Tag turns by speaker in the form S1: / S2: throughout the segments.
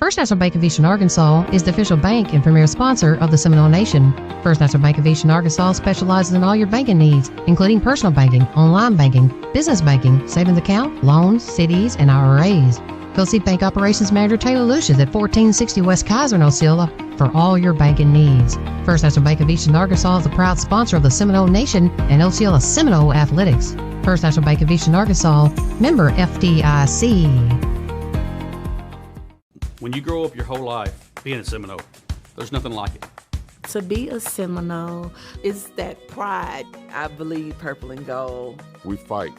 S1: First National Bank of Eastern Arkansas is the official bank and premier sponsor of the Seminole Nation. First National Bank of Eastern Arkansas specializes in all your banking needs, including personal banking, online banking, business banking, savings account, loans, CDs, and IRAs. Go see Bank Operations Manager Taylor Lucius at 1460 West Kaiser in Osceola for all your banking needs. First National Bank of Eastern Arkansas is the proud sponsor of the Seminole Nation and Osceola Seminole Athletics. First National Bank of Eastern Arkansas, member FDIC.
S2: When you grow up your whole life being a Seminole, there's nothing like it.
S3: To be a Seminole
S4: is that pride. I believe purple and gold.
S5: We fight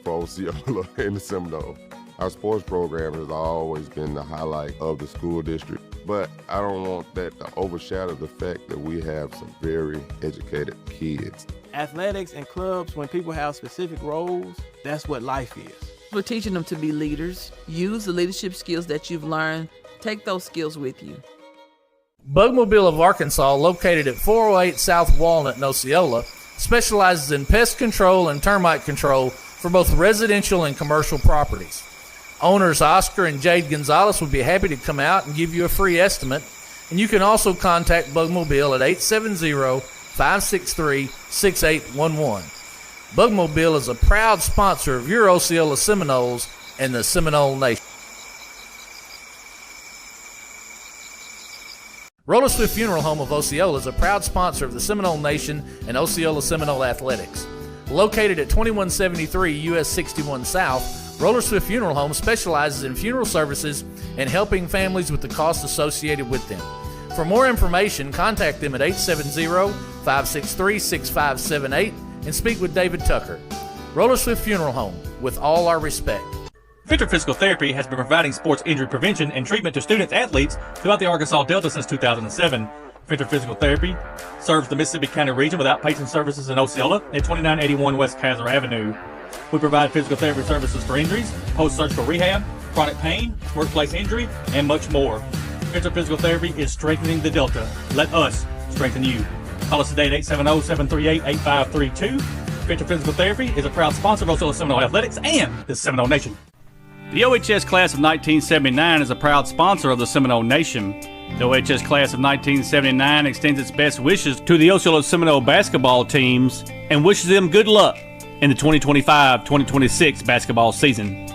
S5: for Osceola and the Seminole. Our sports program has always been the highlight of the school district, but I don't want that to overshadow the fact that we have some very educated kids.
S6: Athletics and clubs, when people have specific roles, that's what life is.
S4: We're teaching them to be leaders. Use the leadership skills that you've learned. Take those skills with you.
S7: Bugmobile of Arkansas, located at 408 South Walnut in Osceola, specializes in pest control and termite control for both residential and commercial properties. Owners Oscar and Jade Gonzalez would be happy to come out and give you a free estimate, and you can also contact Bugmobile at 870-563-6811. Bugmobile is a proud sponsor of your Osceola Seminoles and the Seminole Nation. Roller Swift Funeral Home of Osceola is a proud sponsor of the Seminole Nation and Osceola Seminole Athletics. Located at 2173 US 61 South, Roller Swift Funeral Home specializes in funeral services and helping families with the costs associated with them. For more information, contact them at 870-563-6578 and speak with David Tucker. Roller Swift Funeral Home, with all our respect.
S2: Venture Physical Therapy has been providing sports injury prevention and treatment to students athletes throughout the Arkansas Delta since 2007. Venture Physical Therapy serves the Mississippi County region with outpatient services in Osceola at 2981 West Kaiser Avenue. We provide physical therapy services for injuries, post-surgical rehab, chronic pain, workplace injury, and much more. Venture Physical Therapy is strengthening the Delta. Let us strengthen you. Call us today at 870-738-8532. Venture Physical Therapy is a proud sponsor of Osceola Seminole Athletics and the Seminole Nation. The OHS Class of 1979 is a proud sponsor of the Seminole Nation. The OHS Class of 1979 extends its best wishes to the Osceola Seminole basketball teams and wishes them good luck in the 2025-2026 basketball season.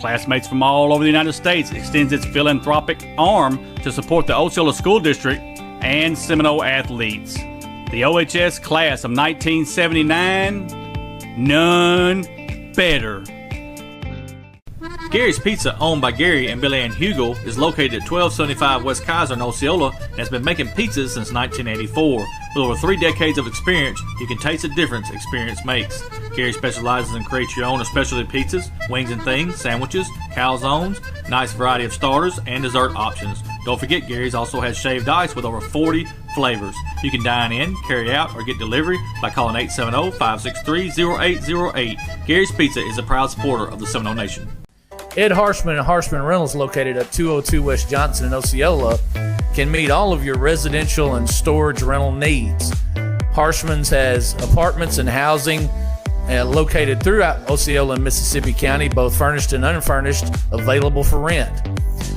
S2: Classmates from all over the United States extends its philanthropic arm to support the Osceola School District and Seminole athletes. The OHS Class of 1979, none better. Gary's Pizza, owned by Gary and Billy Ann Hugel, is located at 1275 West Kaiser in Osceola and has been making pizzas since 1984. With over 3 decades of experience, you can taste the difference experience makes. Gary specializes in create your own specialty pizzas, wings and things, sandwiches, calzones, nice variety of starters, and dessert options. Don't forget, Gary's also has shaved ice with over 40 flavors. You can dine in, carry out, or get delivery by calling 870-563-0808. Gary's Pizza is a proud supporter of the Seminole Nation.
S7: Ed Harshman and Harshman Rentals, located at 202 West Johnson in Osceola, can meet all of your residential and storage rental needs. Harshman's has apartments and housing located throughout Osceola and Mississippi County, both furnished and unfurnished, available for rent.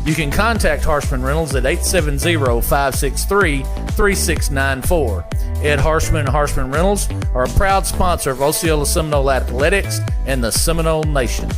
S7: You can contact Harshman Rentals at 870-563-3694. Ed Harshman and Harshman Rentals are a proud sponsor of Osceola Seminole Athletics and the Seminole Nation.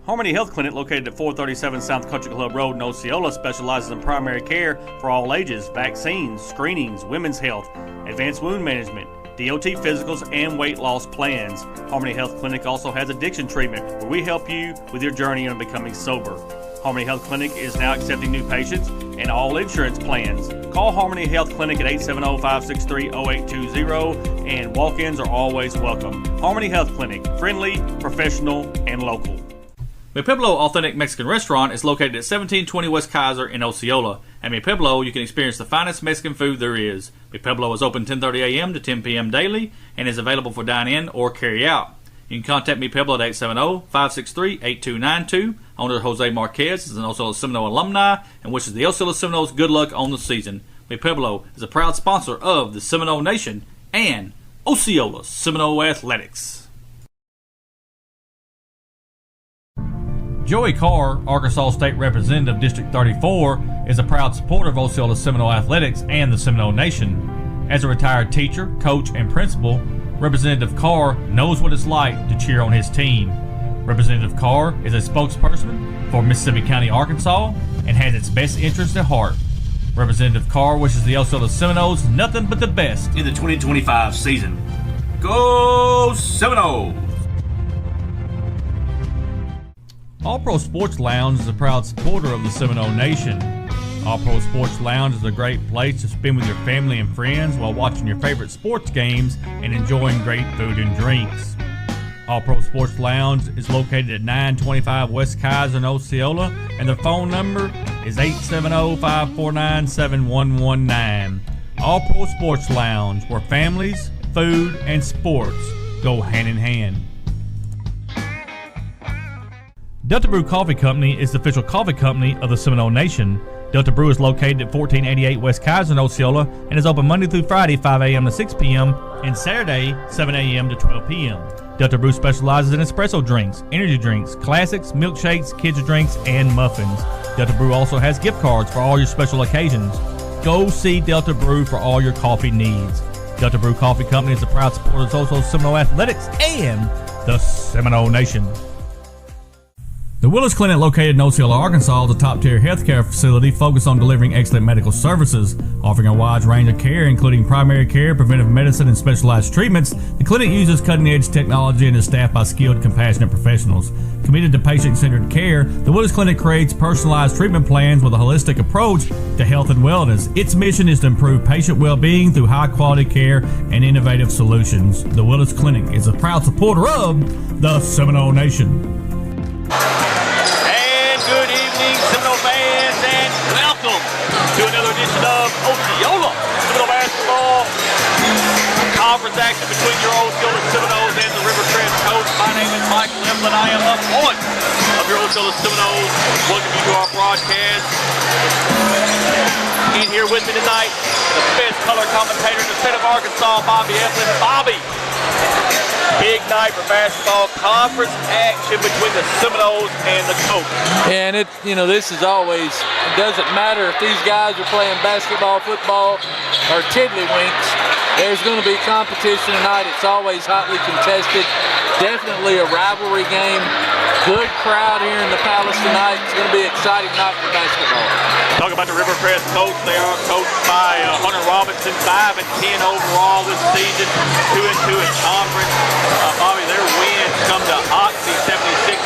S2: Harmony Health Clinic, located at 437 South Country Club Road in Osceola, specializes in primary care for all ages, vaccines, screenings, women's health, advanced wound management, DOT physicals, and weight loss plans. Harmony Health Clinic also has addiction treatment, where we help you with your journey on becoming sober. Harmony Health Clinic is now accepting new patients and all insurance plans. Call Harmony Health Clinic at 870-563-0820, and walk-ins are always welcome. Harmony Health Clinic, friendly, professional, and local. Mi Pueblo Authentic Mexican Restaurant is located at 1720 West Kaiser in Osceola. At Mi Pueblo, you can experience the finest Mexican food there is. Mi Pueblo is open 10:30 a.m. to 10 p.m. daily and is available for dine-in or carry-out. You can contact Mi Pueblo at 870-563-8292. Owner Jose Marquez is an Osceola Seminole alumni and wishes the Osceola Seminoles good luck on the season. Mi Pueblo is a proud sponsor of the Seminole Nation and Osceola Seminole Athletics. Joey Carr, Arkansas State Representative District 34, is a proud supporter of Osceola Seminole athletics and the Seminole Nation. As a retired teacher, coach, and principal, Representative Carr knows what it's like to cheer on his team. Representative Carr is a spokesperson for Mississippi County, Arkansas, and has its best interests at heart. Representative Carr wishes the Osceola Seminoles nothing but the best in the 2025 season. Go Seminoles! All Pro Sports Lounge is a proud supporter of the Seminole Nation. All Pro Sports Lounge is a great place to spend with your family and friends while watching your favorite sports games and enjoying great food and drinks. All Pro Sports Lounge is located at 925 West Kaiser in Osceola, and their phone number is 870-549-7119. All Pro Sports Lounge, where families, food, and sports go hand in hand. Delta Brew Coffee Company is the official coffee company of the Seminole Nation. Delta Brew is located at 1488 West Kaiser in Osceola and is open Monday through Friday, 5 a.m. to 6 p.m. and Saturday, 7 a.m. to 12 p.m. Delta Brew specializes in espresso drinks, energy drinks, classics, milkshakes, kids' drinks, and muffins. Delta Brew also has gift cards for all your special occasions. Go see Delta Brew for all your coffee needs. Delta Brew Coffee Company is a proud supporter of Osceola Seminole athletics and the Seminole Nation. The Willis Clinic, located in Osceola, Arkansas, is a top-tier healthcare facility focused on delivering excellent medical services. Offering a wide range of care, including primary care, preventive medicine, and specialized treatments, the clinic uses cutting-edge technology and is staffed by skilled, compassionate professionals. Committed to patient-centered care, the Willis Clinic creates personalized treatment plans with a holistic approach to health and wellness. Its mission is to improve patient well-being through high-quality care and innovative solutions. The Willis Clinic is a proud supporter of the Seminole Nation.
S8: To another edition of Osceola Seminole Basketball. Conference action between your Osceola Seminoles and the Rivercrest Colts. My name is Michael Emblin. I am the voice of your Osceola Seminoles. Welcome you to our broadcast. In here with me tonight, the best color commentator in the state of Arkansas, Bobby Emblin. Bobby, big night for basketball, conference action between the Seminoles and the Colts.
S7: And this is always, it doesn't matter if these guys are playing basketball, football, or tiddlywinks. There's going to be competition tonight. It's always hotly contested. Definitely a rivalry game. Good crowd here in the Palace tonight. It's going to be an exciting night for basketball.
S8: Talk about the Rivercrest Colts. They are coached by Hunter Robinson, 5-10 overall this season, 2-2 in conference. Bobby, their wins come to Oxy 76-37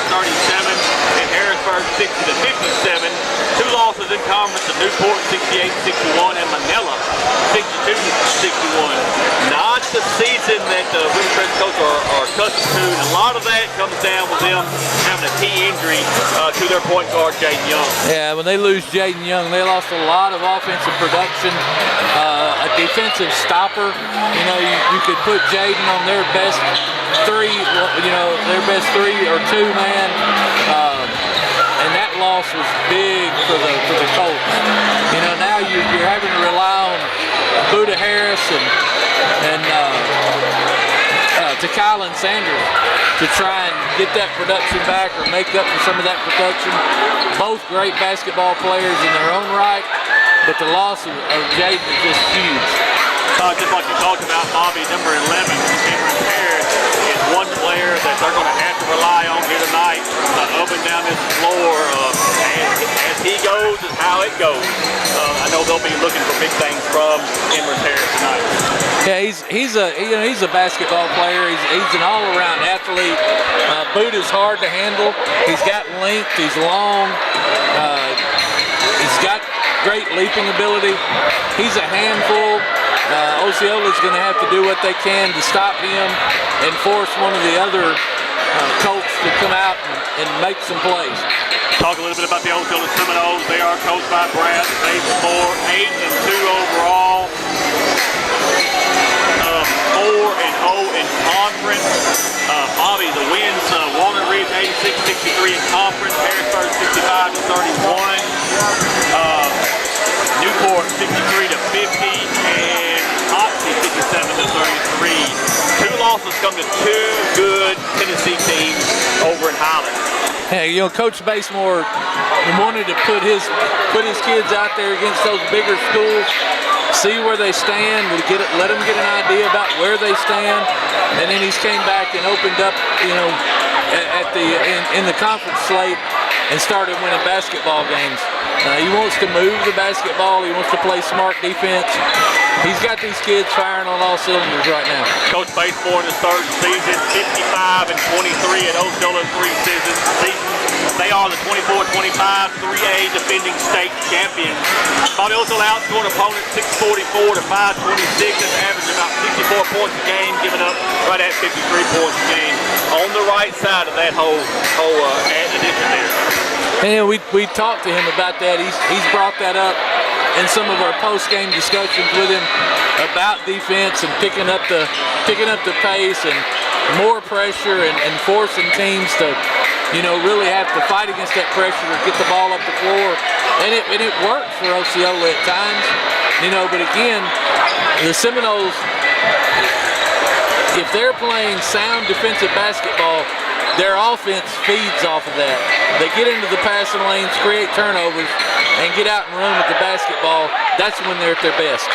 S8: and Harrisburg 60-57. Two losses in conference to Newport 68-61 and Manila 62-61. Not the season that the Rivercrest Colts are accustomed to. And a lot of that comes down with them having a key injury to their point guard, Jaden Young.
S7: Yeah, when they lose Jaden Young, they lost a lot of offensive production, a defensive stopper. You could put Jaden on their best three, their best 3 or 2 man, and that loss was big for the Colts. Now you're having to rely on Buda Harris and to Kylan Sanders to try and get that production back or make up for some of that production. Both great basketball players in their own right, but the loss of Jaden is just huge.
S8: Just like you talked about, Bobby, number 11, Cameron Harris, is one player that they're going to have to rely on here tonight, up and down this floor. As he goes is how it goes. I know they'll be looking for big things from Cameron Harris tonight.
S7: Yeah, he's a basketball player. He's an all-around athlete. Boot is hard to handle. He's got length. He's long. He's got great leaping ability. He's a handful. Osceola's going to have to do what they can to stop him and force one of the other Colts to come out and make some plays.
S8: Talk a little bit about the Osceola Seminoles. They are coached by Brad Stablemore, 8-2 overall, 4-0 in conference. Bobby, the wins, Walnut Ridge 86-63 in conference, Harrisburg 65-31, Newport 63-50, and Oxy 57-33. Two losses come to two good Tennessee teams over in Highland.
S7: Hey, Coach Basemore wanted to put his kids out there against those bigger schools, see where they stand, let them get an idea about where they stand, and then he's came back and opened up, in the conference slate and started winning basketball games. He wants to move the basketball. He wants to play smart defense. He's got these kids firing on all cylinders right now.
S8: Coach Basemore in his third season, 55-23 at Osceola's 3 seasons. They are the 24-25 3A defending state champions. Bobby Osceola outscoring opponents 644 to 526. That's average about 64 points a game, giving up right at 53 points a game. On the right side of that whole addition there.
S7: And we talked to him about that. He's brought that up in some of our post-game discussions with him about defense and picking up the pace and more pressure and forcing teams to, really have to fight against that pressure to get the ball up the floor. And it worked for Osceola at times, but again, the Seminoles, if they're playing sound defensive basketball, their offense feeds off of that. They get into the passing lanes, create turnovers, and get out and run with the basketball. That's when they're at their best.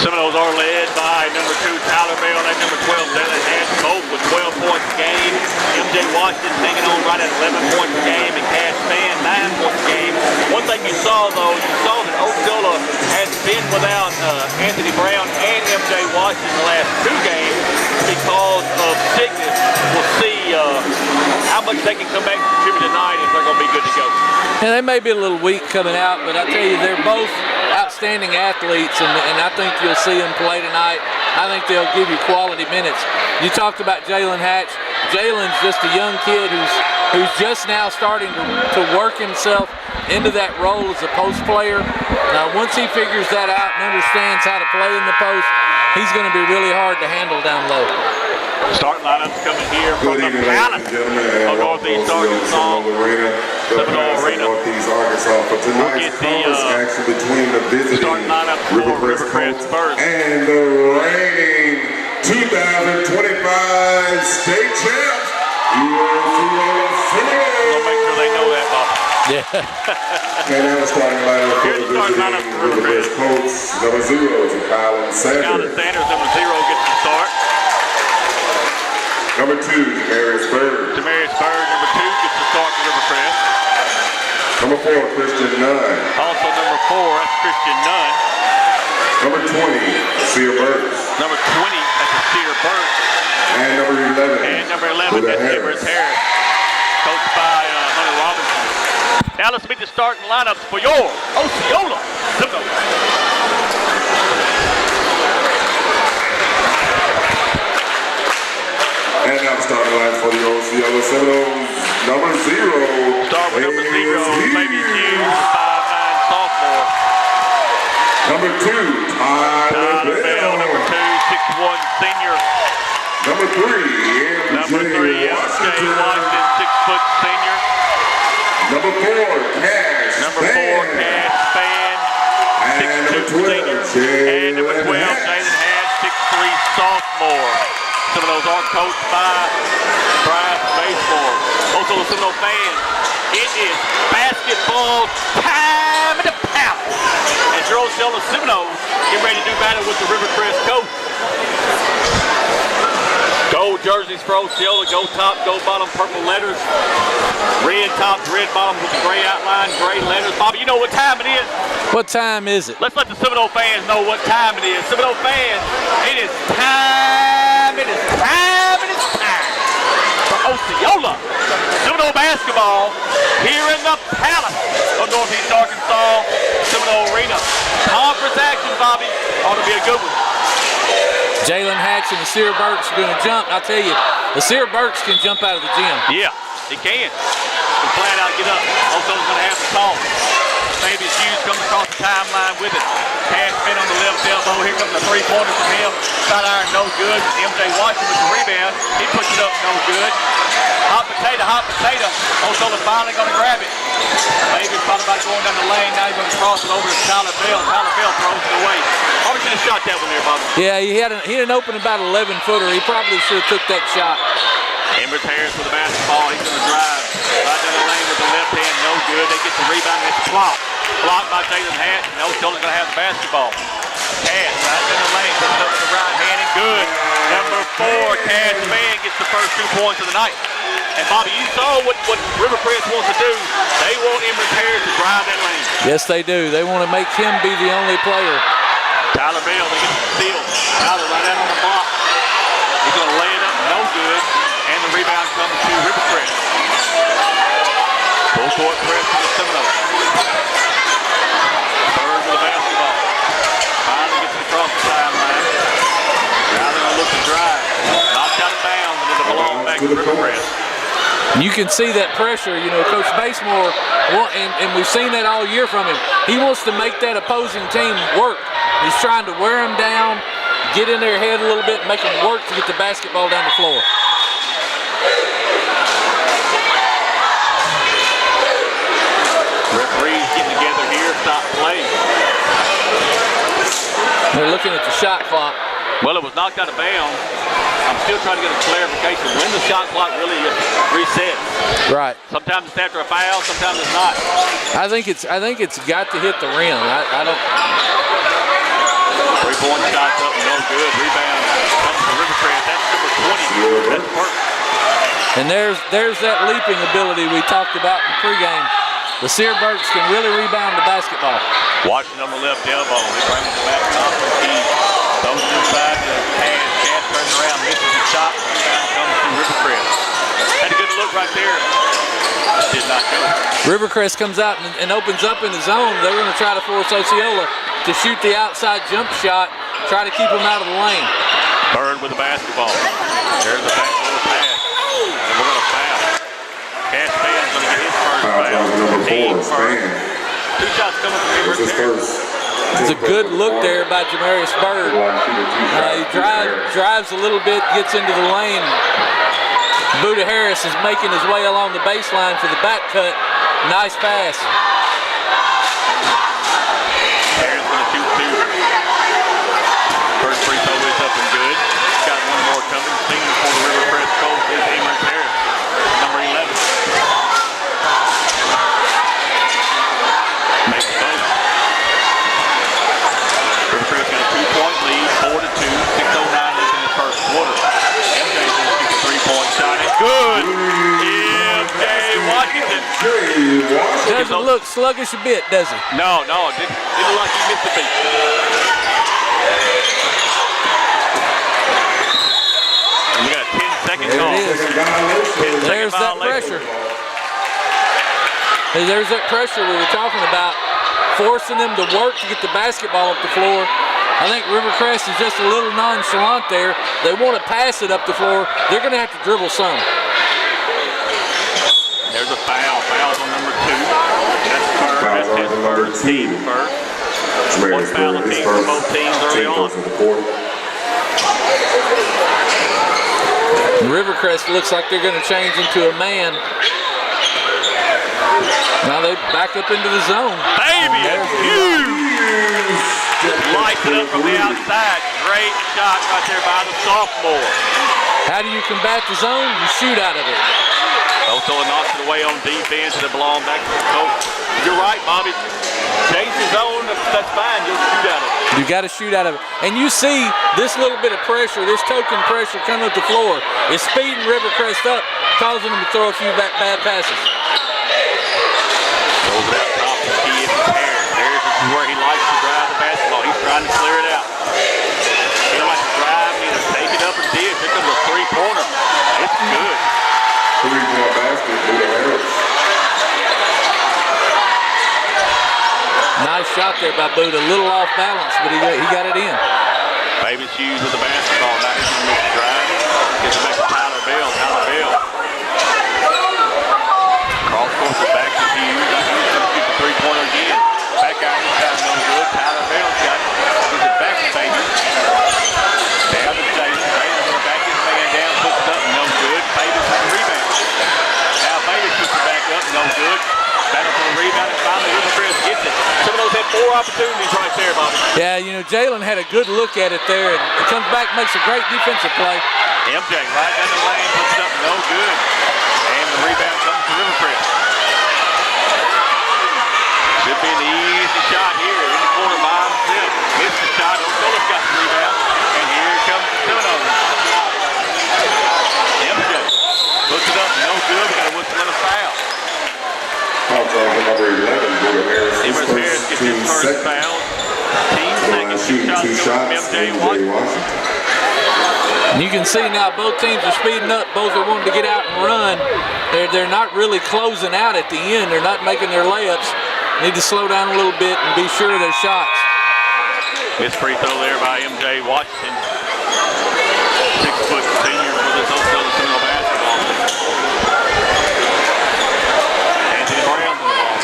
S8: Seminoles are led by number 2 Tyler Bell and number 12 Jalen Hatch, both with 12 points a game. MJ Washington hanging on right at 11 points a game, and Cash Fan 9 points a game. One thing you saw though, that Osceola has been without Anthony Brown and MJ Washington the last 2 games because of sickness. We'll see how much they can come back and contribute tonight if they're going to be good to go.
S7: And they may be a little weak coming out, but I tell you, they're both outstanding athletes, and I think you'll see them play tonight. I think they'll give you quality minutes. You talked about Jalen Hatch. Jalen's just a young kid who's just now starting to work himself into that role as a post player. Now, once he figures that out and understands how to play in the post, he's going to be really hard to handle down low.
S8: Starting lineups coming here from the palace of Northeast Arkansas, Seminole Arena.
S5: Northeast Arkansas for tonight's conference action between the visiting Rivercrest Colts and the reigning 2025 state champs, Osceola Seminoles.
S8: I'll make sure they know that, Bob.
S7: Yeah.
S5: And now the starting lineup for the visiting Rivercrest Colts, number 0 to Colin Sanders.
S8: Colin Sanders, number 0, gets the start.
S5: Number 2, Demarius Bird.
S8: Demarius Bird, number 2, gets the start for Rivercrest.
S5: Number 4, Christian Nunn.
S8: Also number 4, that's Christian Nunn.
S5: Number 20, Sear Burks.
S8: Number 20, that's Sear Burks.
S5: And number 11.
S8: And number 11, that's Everett Harris. Coached by Hunter Robinson. Now let's meet the starting lineups for your Osceola Seminoles.
S5: And now the starting line for the Osceola Seminoles, number 0.
S8: Start with number 0, maybe Hughes, 5'9" sophomore.
S5: Number 2, Tyler Bell.
S8: Number 2, 6'1" senior.
S5: Number 3,
S8: Number 3, MJ Washington, 6-foot senior.
S5: Number 4, Cash
S8: Number 4, Cash Fan, 6'2" senior. And number 12, Jalen Hatch, 6'3" sophomore. Some of those are coached by Bryce Basemore. Osceola Seminole fans, it is basketball time at the palace. As your Osceola Seminoles get ready to do battle with the Rivercrest Colts. Gold jerseys for Osceola, gold top, gold bottom, purple letters. Red tops, red bottoms with the gray outline, gray letters. Bobby, you know what time it is?
S7: What time is it?
S8: Let's let the Seminole fans know what time it is. Seminole fans, it is time. It is time for Osceola Seminole basketball here in the palace of Northeast Arkansas Seminole Arena. Conference action, Bobby, ought to be a good one.
S7: Jalen Hatch and the Sear Burks are going to jump. I'll tell you, the Sear Burks can jump out of the gym.
S8: Yeah, he can. Can flat out get up. Osceola's going to have to talk. Maybe Hughes comes across the timeline with it. Cash spin on the left elbow. Here comes the three-pointer from him. Side iron, no good. MJ Washington with the rebound. He puts it up, no good. Hot potato, hot potato. Osceola's finally going to grab it. Maybe thought about going down the lane. Now he's going to cross it over to Tyler Bell. Tyler Bell throws it away. Probably should have shot that one there, Bobby.
S7: Yeah, he had an open about 11-footer. He probably should have took that shot.
S8: Everett Harris with the basketball. He's going to drive right down in the lane with the left hand, no good. They get the rebound, and it's blocked. Blocked by Jalen Hatch, and Osceola's going to have the basketball. Cass right in the lane, puts it up with the right hand, and good. Number 4, Cass Van gets the first 2 points of the night. And Bobby, you saw what Rivercrest wants to do. They want Emory Parrish to drive that lane.
S7: Yes, they do. They want to make him be the only player.
S8: Tyler Bell, they get the steal. Tyler right out on the block. He's going to lay it up, no good. And the rebound comes to Rivercrest. Full court press to the Seminoles. Bird with the basketball. Finally gets it across the sideline. Now they're going to look to drive. Knocked out of bounds, and it'll belong back to Rivercrest.
S7: You can see that pressure, Coach Basemore, and we've seen that all year from him. He wants to make that opposing team work. He's trying to wear them down, get in their head a little bit, make them work to get the basketball down the floor.
S8: Referees getting together here, stop play.
S7: They're looking at the shot clock.
S8: Well, it was knocked out of bounds. I'm still trying to get a clarification when the shot clock really resets.
S7: Right.
S8: Sometimes it's after a foul, sometimes it's not.
S7: I think it's got to hit the rim. I don't.
S8: 3-point shots up, no good. Rebound comes to Rivercrest. That's number 20. That's perfect.
S7: And there's that leaping ability we talked about in pregame. The Searburgs can really rebound the basketball.
S8: Watching on the left elbow. He brings it back top of the key. Throws it inside to Cass. Cass turns around, misses the shot. Rebound comes to Rivercrest. Had a good look right there. Did not go.
S7: Rivercrest comes out and opens up in the zone. They're going to try to force Osceola to shoot the outside jump shot, try to keep him out of the lane.
S8: Bird with the basketball. There's the backdoor pass. And we're going to foul. Cass Van's going to get his first foul. Team first. 2 shots coming from Rivercrest.
S7: It's a good look there by Jamarius Bird. He drives a little bit, gets into the lane. Buda Harris is making his way along the baseline for the back cut. Nice pass.
S8: Harris going to shoot 2. First free throw is up and good. Got one more coming. Senior for the Rivercrest Colts is Emory Parrish, number 11. Makes both. Rivercrest got a 2-point lead, 4-2, 6:09 left in the first quarter. MJ going to shoot a 3-point shot, and good. MJ Washington.
S7: Doesn't look sluggish a bit, does he?
S8: No, didn't look like he missed a beat. And we got a 10-second call.
S7: There's that pressure. There's that pressure we were talking about, forcing them to work to get the basketball up the floor. I think Rivercrest is just a little nonchalant there. They want to pass it up the floor. They're going to have to dribble some.
S8: There's a foul. Foul's on number 2. That's Bird. That's his first team first. One foul a team for both teams early on.
S7: Rivercrest looks like they're going to change into a man. Now they back up into the zone.
S8: Baby, it's huge! Just lights it up from the outside. Great shot right there by the sophomore.
S7: How do you combat the zone? You shoot out of it.
S8: Osceola knocks it away on defense, and it belongs back to the coach. You're right, Bobby. Change the zone, that's fine. You'll shoot out of it.
S7: You got to shoot out of it. And you see this little bit of pressure, this token pressure coming up the floor is speeding Rivercrest up, causing them to throw a few bad passes.
S8: Throws it out top to key in his hair. There's where he likes to drive the basketball. He's trying to clear it out. He likes to drive, either take it up or dish. Here comes a 3-pointer. It's good.
S5: 3-point basket, Buda Harris.
S7: Nice shot there by Buda. A little off balance, but he got it in.
S8: Baby Shoes with the basketball. Now he's going to make the drive. Gets it back to Tyler Bell. Tyler Bell. Cross course it back to Hughes. He's going to shoot the 3-pointer again. Back out. He's got it no good. Tyler Bell's got it. Gives it back to Baby. Down to Jason. Baby's going to back his man down. Puts it up. No good. Baby's on the rebound. Now Baby puts it back up. No good. Battle for the rebound, and finally Rivercrest gets it. Seminoles had 4 opportunities right there, Bobby.
S7: Yeah, Jalen had a good look at it there, and he comes back, makes a great defensive play.
S8: MJ right down the lane, puts it up, no good. And the rebound comes to Rivercrest. good. We got a whistle and a foul.
S5: Number 11,
S8: Harris gets his first foul. Team second. Two shots from MJ Washington.
S7: And you can see now both teams are speeding up. Both are wanting to get out and run. They're not really closing out at the end. They're not making their layups. Need to slow down a little bit and be sure of their shots.
S8: This free throw there by MJ Washington. 6-foot senior for this Osceola Seminole basketball. Anthony Brown's involved.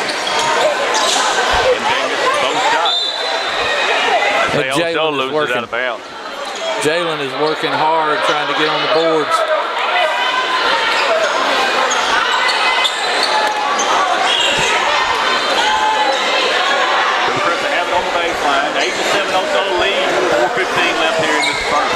S8: MJ misses both shots. Osceola loses it out of bounds.
S7: Jalen is working hard trying to get on the boards.
S8: Rivercrest to have it on the baseline. 8-7 Osceola lead. 4:15 left here in this first.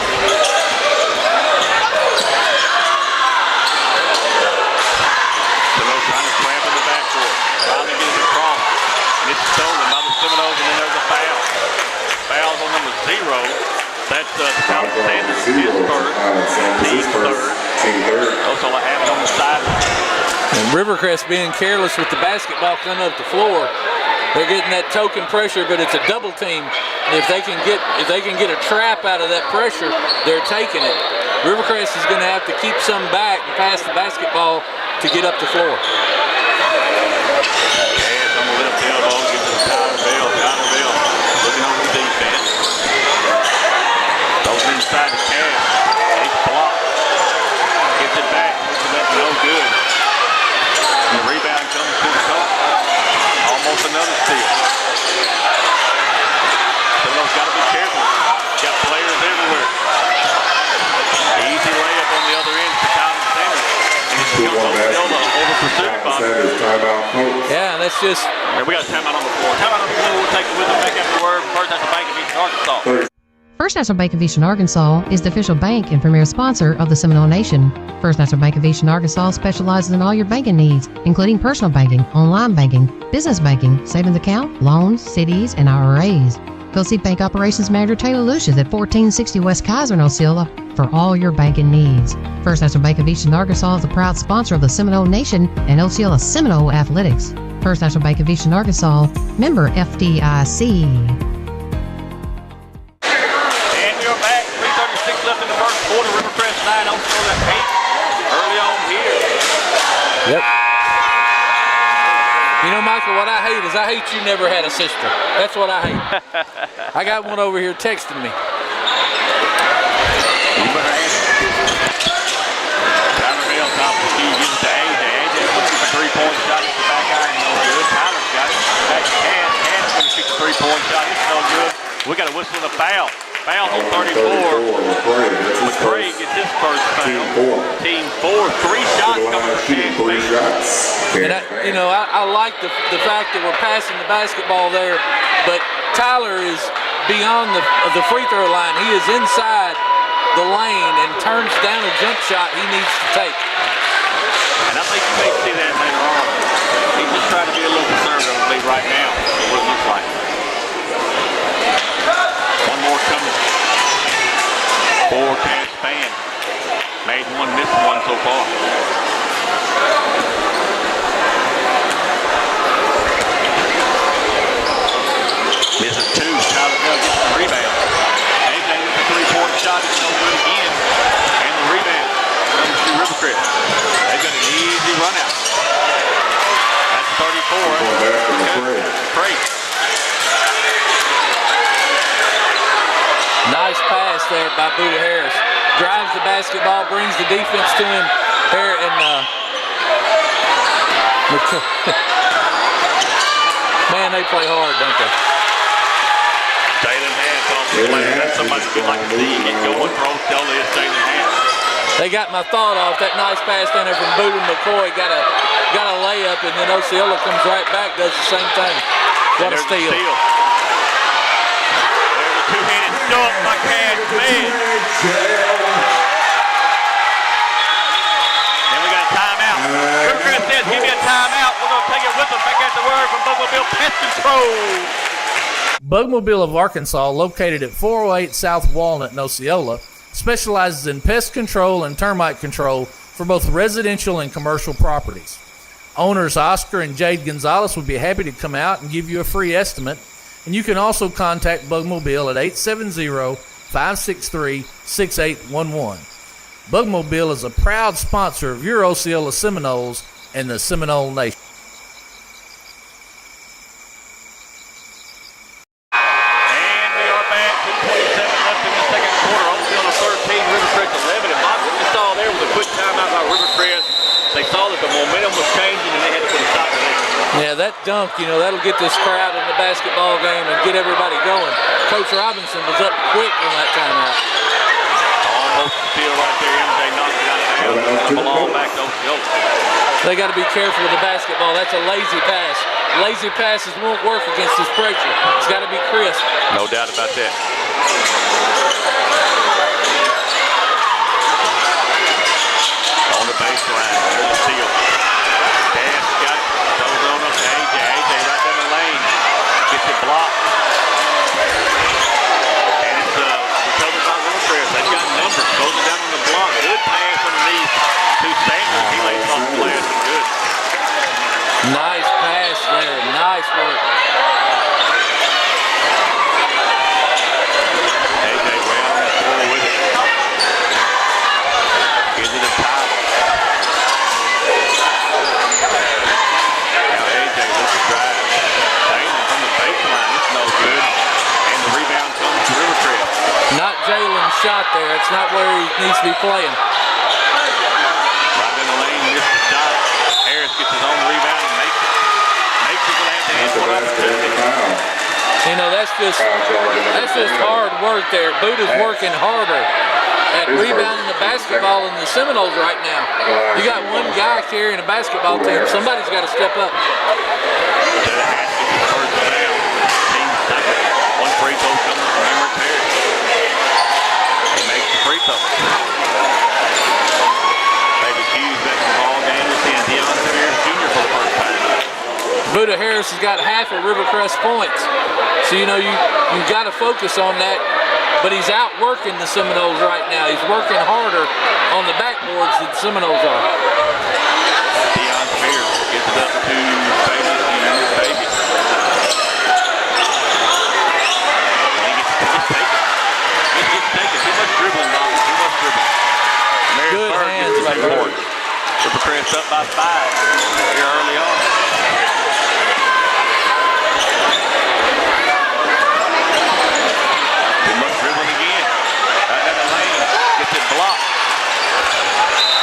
S8: Seminoles trying to clamp in the backcourt. Finally getting it across. And it's stolen by the Seminoles, and then there's a foul. Foul's on number 0. That's Thomas Sanders, his first, team third. Osceola have it on the sideline.
S7: And Rivercrest being careless with the basketball coming up the floor. They're getting that token pressure, but it's a double team. And if they can get a trap out of that pressure, they're taking it. Rivercrest is going to have to keep some back and pass the basketball to get up the floor.
S8: Cash on the left elbow, gives it to Tyler Bell. Tyler Bell looking on the defense. Goes inside the Cash. He's blocked. Gets it back. No good. And the rebound comes to the Colts. Almost another steal. Seminoles got to be careful. Got players everywhere. Easy layup on the other end for Thomas Sanders. And it's still over pursuit, Bob.
S7: Yeah, that's just.
S8: And we got a timeout on the floor. Timeout on the floor. We'll take it with us back after the word. First National Bank of East Arkansas.
S1: First National Bank of Eastern Arkansas is the official bank and premier sponsor of the Seminole Nation. First National Bank of Eastern Arkansas specializes in all your banking needs, including personal banking, online banking, business banking, savings account, loans, CDs, and IRAs. Go see Bank Operations Manager Taylor Lucius at 1460 West Kaiser in Osceola for all your banking needs. First National Bank of Eastern Arkansas is the proud sponsor of the Seminole Nation and Osceola Seminole Athletics. First National Bank of Eastern Arkansas, member FDIC.
S8: Left in the first quarter, Rivercrest 9, Osceola 8. Early on here.
S7: Yep. You know, Michael, what I hate is I hate you never had a sister. That's what I hate. I got one over here texting me.
S8: You better answer. Tyler Bell top of the key, gives it to AJ. AJ looking for three-point shot. It's the back iron, no good. Tyler's got it. Back to Cass. Cass is going to shoot the three-point shot. It's no good. We got a whistle and a foul. Foul on 34. McCrae gets his first foul. Team 4. 3 shots coming from Cass.
S7: And I like the fact that we're passing the basketball there, but Tyler is beyond the free throw line. He is inside the lane and turns down a jump shot he needs to take.
S8: And I think you may see that later on. He's just trying to be a little conservative right now. What it looks like. One more coming. Forecast fan. Made one, missed one so far. Misses 2. Tyler Bell gets the rebound. AJ with the three-point shot. It's no good again. And the rebound comes to Rivercrest. They've got an easy run out. That's 34. Great.
S7: Nice pass there by Buda Harris. Drives the basketball, brings the defense to him. Man, they play hard, don't they?
S8: Jalen Hance off the lane. That's somebody you'd like to see get going for Osceola is Jalen Hance.
S7: They got my thought off. That nice pass down there from Buda McCoy. Got a layup, and then Osceola comes right back, does the same thing. What a steal.
S8: Two-handed dunk by Cash, man. And we got a timeout. Rivercrest says, give me a timeout. We're going to take it with us. Back at the word from Bugmobile Pest Control.
S7: Bugmobile of Arkansas, located at 408 South Walnut in Osceola, specializes in pest control and termite control for both residential and commercial properties. Owners Oscar and Jade Gonzalez would be happy to come out and give you a free estimate, and you can also contact Bugmobile at 870-563-6811. Bugmobile is a proud sponsor of your Osceola Seminoles and the Seminole Nation.
S8: And we are back. 2:27 left in the second quarter. Osceola 13, Rivercrest 11. And Bob, what you saw there was a quick timeout by Rivercrest. They saw that the momentum was changing, and they had to put a stop to it.
S7: Yeah, that dunk, that'll get this crowd in the basketball game and get everybody going. Coach Robinson was up quick on that timeout.
S8: Almost steal right there. MJ knocked it out of bounds. The ball back to Osceola.
S7: They got to be careful with the basketball. That's a lazy pass. Lazy passes won't work against this pressure. It's got to be crisp.
S8: No doubt about that. On the baseline, there's a steal. Cass got it. Goes on up to AJ. AJ right down the lane. Gets it blocked. And it's recovered by Rivercrest. They've got numbers. Goes it down on the block. Good pass underneath to Sanders. He lays off the glass and good.
S7: Nice pass there. Nice work.
S8: AJ way out on the floor with it. Gives it to Tyler. Now AJ looks to drive. Taylor from the baseline. It's no good. And the rebound comes to Rivercrest.
S7: Not Jalen's shot there. It's not where he needs to be playing.
S8: Right in the lane, missed the shot. Harris gets his own rebound and makes it. Makes it. Gonna have to answer one opportunity.
S7: That's just hard work there. Buddha's working harder at rebounding the basketball in the Seminoles right now. You got one guy carrying a basketball team. Somebody's got to step up.
S8: First down. Team second. One free throw coming from Emmerich Harris. He makes the free throw. David Hughes back in the ball game. We're seeing Deion Harris Jr. for the first time.
S7: Buddha Harris has got half of Rivercrest points. So, you've got to focus on that. But he's outworking the Seminoles right now. He's working harder on the backboards than the Seminoles are.
S8: Deion Spears gets it up to Baby. And he gets taken. He gets taken. Too much dribbling, Bob. Too much dribbling.
S7: Good hands by
S8: Buddha. Rivercrest up by 5 here early on. Blocked.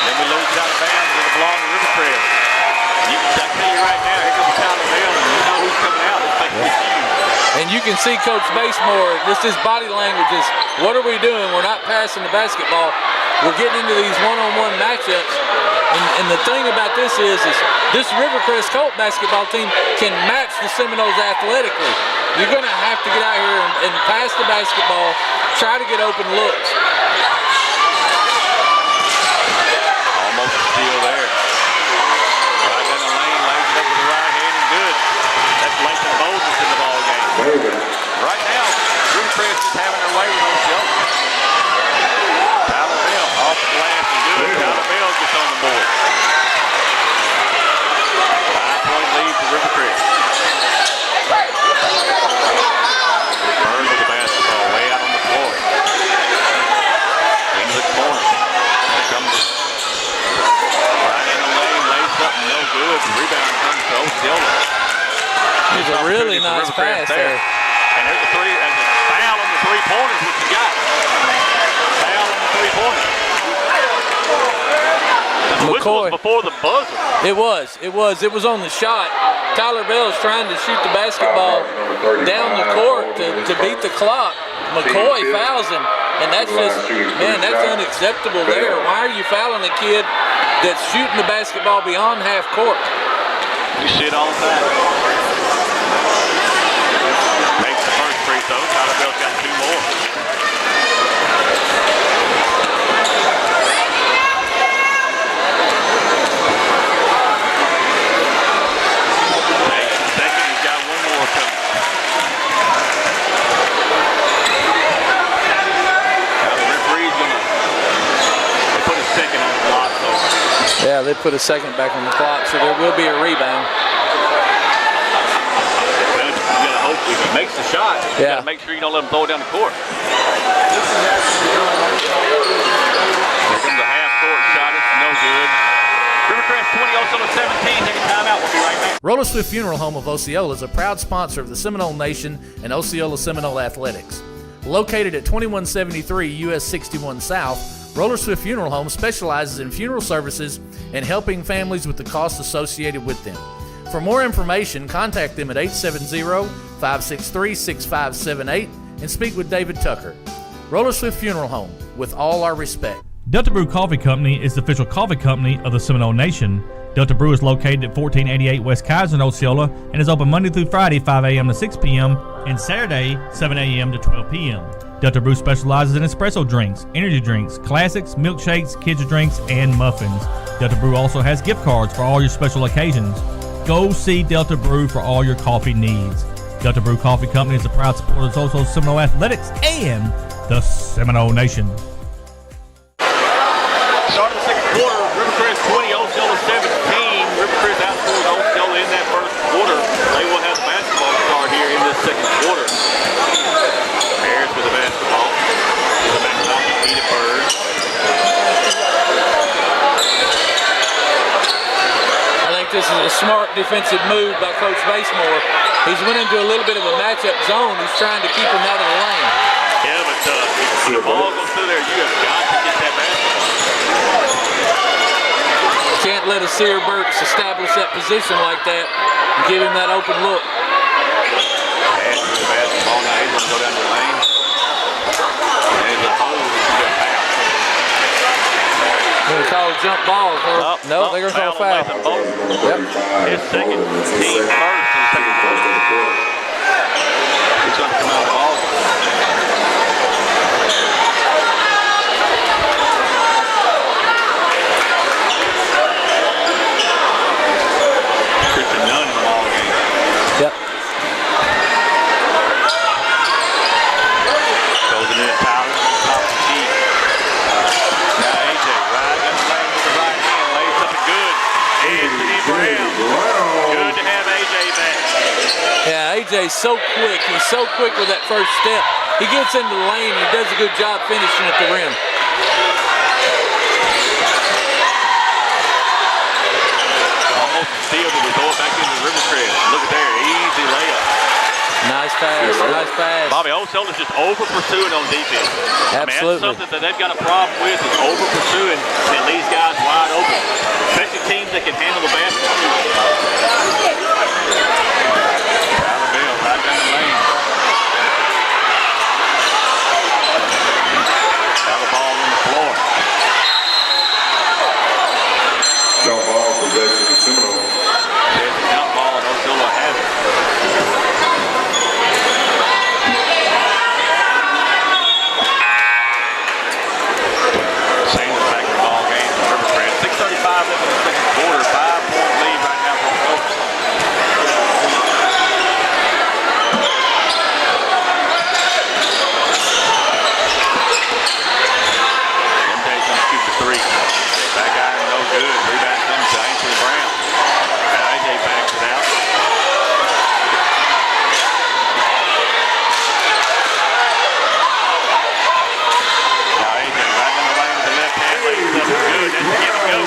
S8: Then we lose it out of bounds and it belongs to Rivercrest. I tell you right now, here comes Tyler Bell, and you know who's coming out. It's making it huge.
S7: And you can see Coach Basemore, his body language is, what are we doing? We're not passing the basketball. We're getting into these one-on-one matchups. And the thing about this is this Rivercrest Colt basketball team can match the Seminoles athletically. You're going to have to get out here and pass the basketball, try to get open looks.
S8: Steal there. Right down the lane, lays it up with the right hand and good. That's Lathan Moses in the ball game. Right now, Rivercrest is having their way with Osceola. Tyler Bell off the glass and good. Tyler Bell gets on the board. 5-point lead for Rivercrest. Bird with the basketball way out on the floor. Into the corner. Here comes right in the lane, lays up, no good. Rebound comes to Osceola.
S7: It's a really nice pass there.
S8: And there's a foul on the three-pointers, what you got. Foul on the three-pointers.
S7: McCoy.
S8: Before the buzzer.
S7: It was on the shot. Tyler Bell is trying to shoot the basketball down the court to beat the clock. McCoy fouls him. And that's just, that's unacceptable there. Why are you fouling a kid that's shooting the basketball beyond half court?
S8: You sit on that. Makes the first free throw. Tyler Bell's got 2 more. Takes the second. He's got 1 more coming. Now the referee's going to put a second on the block, so
S7: did put a second back on the clock, so there will be a rebound.
S8: Well, you gotta hope if he makes the shot, you
S7: Yeah.
S8: gotta make sure you don't let him throw it down the court. Here comes a half-court shot. It's no good. Rivercrest 20, Osceola 17. Take a timeout. We'll be right back.
S7: Roller Swift Funeral Home of Osceola is a proud sponsor of the Seminole Nation and Osceola Seminole Athletics. Located at 2173 US 61 South, Roller Swift Funeral Home specializes in funeral services and helping families with the costs associated with them. For more information, contact them at 870-563-6578 and speak with David Tucker. Roller Swift Funeral Home, with all our respect.
S2: Delta Brew Coffee Company is the official coffee company of the Seminole Nation. Delta Brew is located at 1488 West Kaiser in Osceola and is open Monday through Friday 5 a.m. to 6 p.m. and Saturday 7 a.m. to 12 p.m. Delta Brew specializes in espresso drinks, energy drinks, classics, milkshakes, kids drinks, and muffins. Delta Brew also has gift cards for all your special occasions. Go see Delta Brew for all your coffee needs. Delta Brew Coffee Company is a proud supporter of Osceola Seminole Athletics and the Seminole Nation.
S8: Start of the second quarter, Rivercrest 20, Osceola 17. Rivercrest outscored Osceola in that first quarter. They will have the basketball start here in this second quarter. Harris with the basketball. The back top to Peter Bird.
S7: I think this is a smart defensive move by Coach Basemore. He's went into a little bit of a matchup zone. He's trying to keep him out of the lane.
S8: Yeah, but when the ball goes through there, you have got to get that basketball.
S7: Can't let a Sear Burks establish that position like that and give him that open look.
S8: Pass to the basketball. Now he's going to go down the lane. There's a hole.
S7: They're going to call a jump ball. No, they're going to call a foul. Yep.
S8: His second, team first in the second quarter. He's going to come out of the ball. None in the ball game.
S7: Yep.
S8: Goes it in at Tyler, top of the key. Now AJ right in the lane with the right hand, lays something good. Anthony Brown. Good to have AJ back.
S7: Yeah, AJ's so quick. He's so quick with that first step. He gets into the lane and he does a good job finishing at the rim.
S8: Steal to throw it back into Rivercrest. Look at there, easy layup.
S7: Nice pass, nice pass.
S8: Bobby, Osceola's just over-pursuing on defense.
S7: Absolutely.
S8: I mean, that's something that they've got a problem with, is over-pursuing and leaves guys wide open, especially teams that can handle the basketball. Tyler Bell right down the lane. Got the ball on the floor.
S5: Jump ball possession Seminole.
S8: There's the jump ball, and Osceola has it. Sanders back in the ball game for Rivercrest. 6:35 left in the second quarter. 5-point lead right now for the Colts. Temptation to shoot the three. Back iron, no good. Rebound comes to Anthony Brown. Now AJ backs it out. Now AJ right down the lane with the left hand. Lays up good. That's the give and go.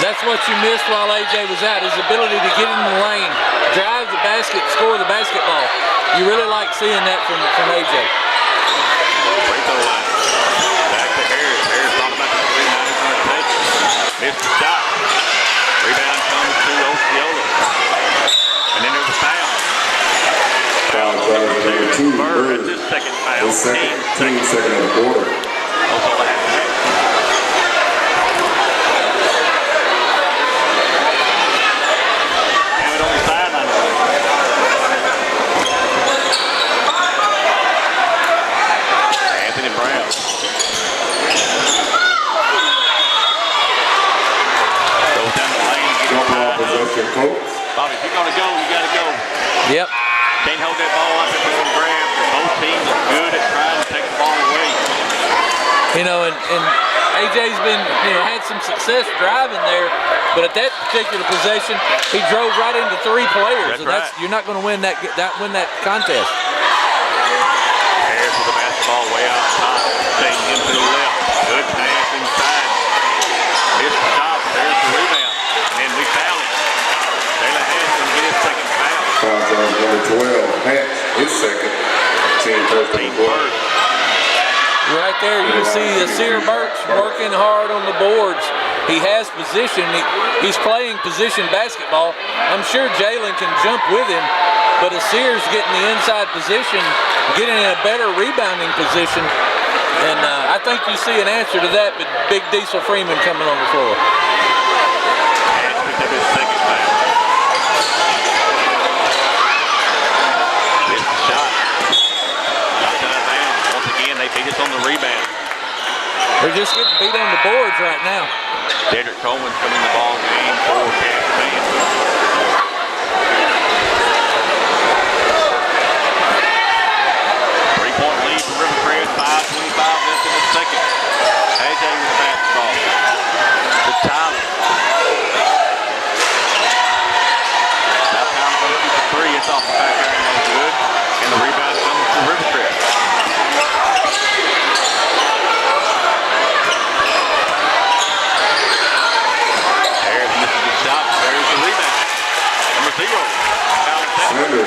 S7: That's what you missed while AJ was out, his ability to get in the lane, drive the basket, score the basketball. You really like seeing that from AJ.
S8: Free throw line. Back to Harris. Harris thought about the three. Now he's going to take it. Missed the shot. Rebound comes to Osceola. And then there's a foul. Foul on number two. Bird. That's his second foul. Team second of the quarter. Osceola has it. Have it on the sideline. Anthony Brown. Goes down the lane and gets it. Bobby, if you're going to go, you got to go.
S7: Yep.
S8: Can't hold that ball up and let them grab. Both teams are good at trying to take the ball away.
S7: You know, and AJ's been, had some success driving there, but at that particular possession, he drove right into 3 players. You're not going to win that contest.
S8: Harris with the basketball way out top, taking him to the left. Good pass inside. Missed the shot. There's the rebound, and then we foul it. Taylor Hatch going to get his second foul.
S5: Foul charge number 12. Hatch, his second. Team first.
S7: Right there, you see Asir Burks working hard on the boards. He has position. He's playing position basketball. I'm sure Jalen can jump with him, but Asir's getting the inside position, getting in a better rebounding position. And I think you see an answer to that, but Big Diesel Freeman coming on the floor.
S8: Hatch picked up his second foul. Missed the shot. They beat us on the rebound.
S7: They're just getting beat on the boards right now.
S8: Dedrick Coleman's coming in the ball game for Cass Band. Three-point lead for Rivercrest, 5:25 left in the second. AJ with the basketball. To Tyler. Now Tyler's going to shoot the 3. It's off the back iron, no good. And the rebound comes to Rivercrest. Zero. I'm going to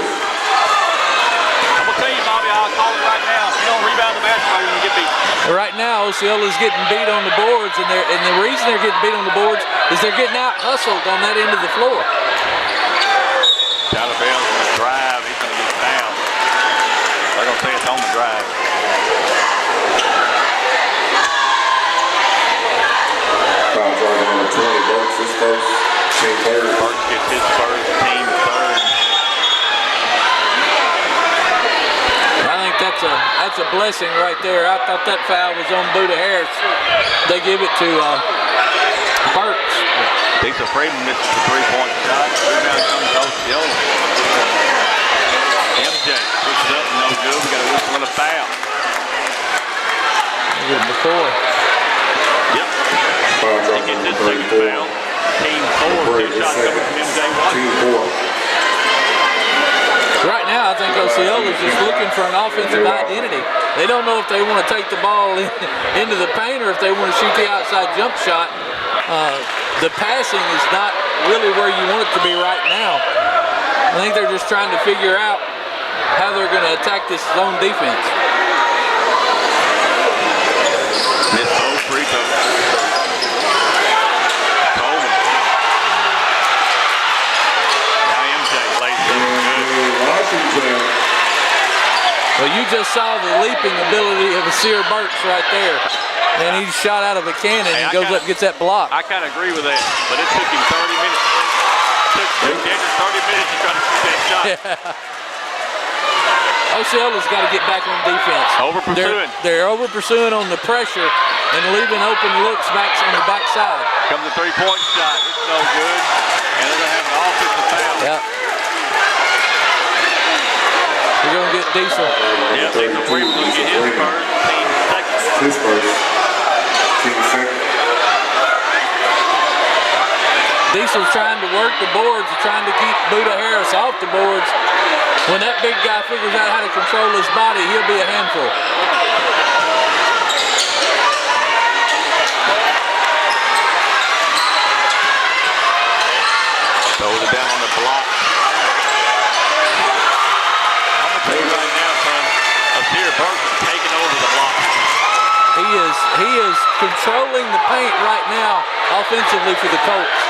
S8: tell you, Bobby, I'll call it right now. If you don't rebound the basketball, you're going to get beat.
S7: Right now, Osceola's getting beat on the boards, and the reason they're getting beat on the boards is they're getting out hustled on that end of the floor.
S8: Tyler Bell's going to drive. He's going to get fouled. They're going to say it's on the drive.
S5: Foul charge number 20. Burks, his first. Team third.
S8: Burks gets his first, team third.
S7: I think that's a blessing right there. I thought that foul was on Buda Harris. They give it to Burks.
S8: Diesel Freeman misses the 3-point shot. Rebound comes to Osceola. MJ puts it up, no good. We got a whistle and a foul.
S7: Before.
S8: Yep. He gets his second foul. Team 4, 2 shots coming from MJ White.
S7: Right now, I think Osceola's just looking for an offensive identity. They don't know if they want to take the ball into the paint or if they want to shoot the outside jump shot. The passing is not really where you want it to be right now. I think they're just trying to figure out how they're going to attack this zone defense.
S8: Miss both free throws.
S7: Well, you just saw the leaping ability of Asir Burks right there. And he shot out of a cannon and goes up and gets that block.
S8: I kind of agree with that, but it took him 30 minutes. It took Dedrick 30 minutes to try to shoot that shot.
S7: Yeah. Osceola's got to get back on defense.
S8: Over-pursuing.
S7: They're over-pursuing on the pressure and leaving open looks back on the backside.
S8: Comes a 3-point shot. It's no good. And they're going to have an offensive foul.
S7: Yeah. We're going to get Diesel.
S8: Yeah, Diesel Freeman will get his first, team second.
S5: His first, team second.
S7: Diesel's trying to work the boards, trying to keep Buda Harris off the boards. When that big guy figures out how to control his body, he'll be a handful.
S8: Throws it down on the block. I'm going to tell you right now, son, Asir Burks is taking over the block.
S7: He is controlling the paint right now offensively for the Colts.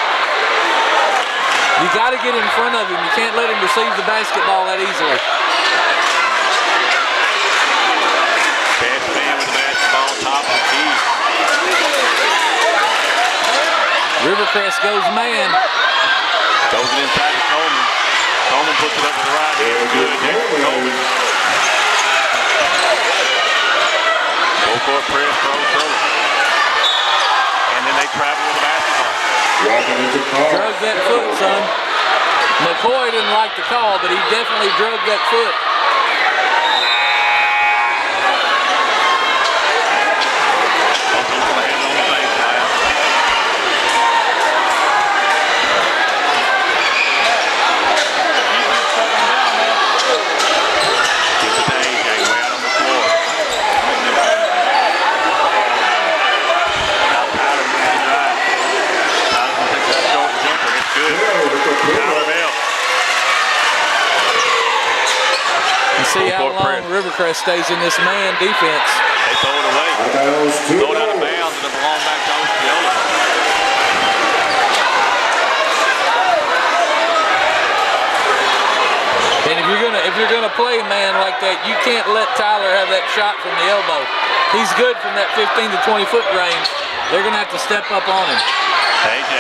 S7: You got to get in front of him. You can't let him receive the basketball that easily.
S8: Cass Band with the basketball, top of the key.
S7: Rivercrest goes man.
S8: Goes it inside to Coleman. Coleman puts it up with the right hand. Good. Coleman. Full court press for Osceola. And then they travel with the basketball.
S7: Drug that foot, son. McCoy didn't like the call, but he definitely drug that foot.
S8: Osceola's going to have it on the
S7: see how long Rivercrest stays in this man defense.
S8: They throw it away. Throw it out of bounds and it belongs back to Osceola.
S7: And if you're gonna play a man like that, you can't let Tyler have that shot from the elbow. He's good from that 15 to 20 foot range. They're gonna have to step up on him.
S8: AJ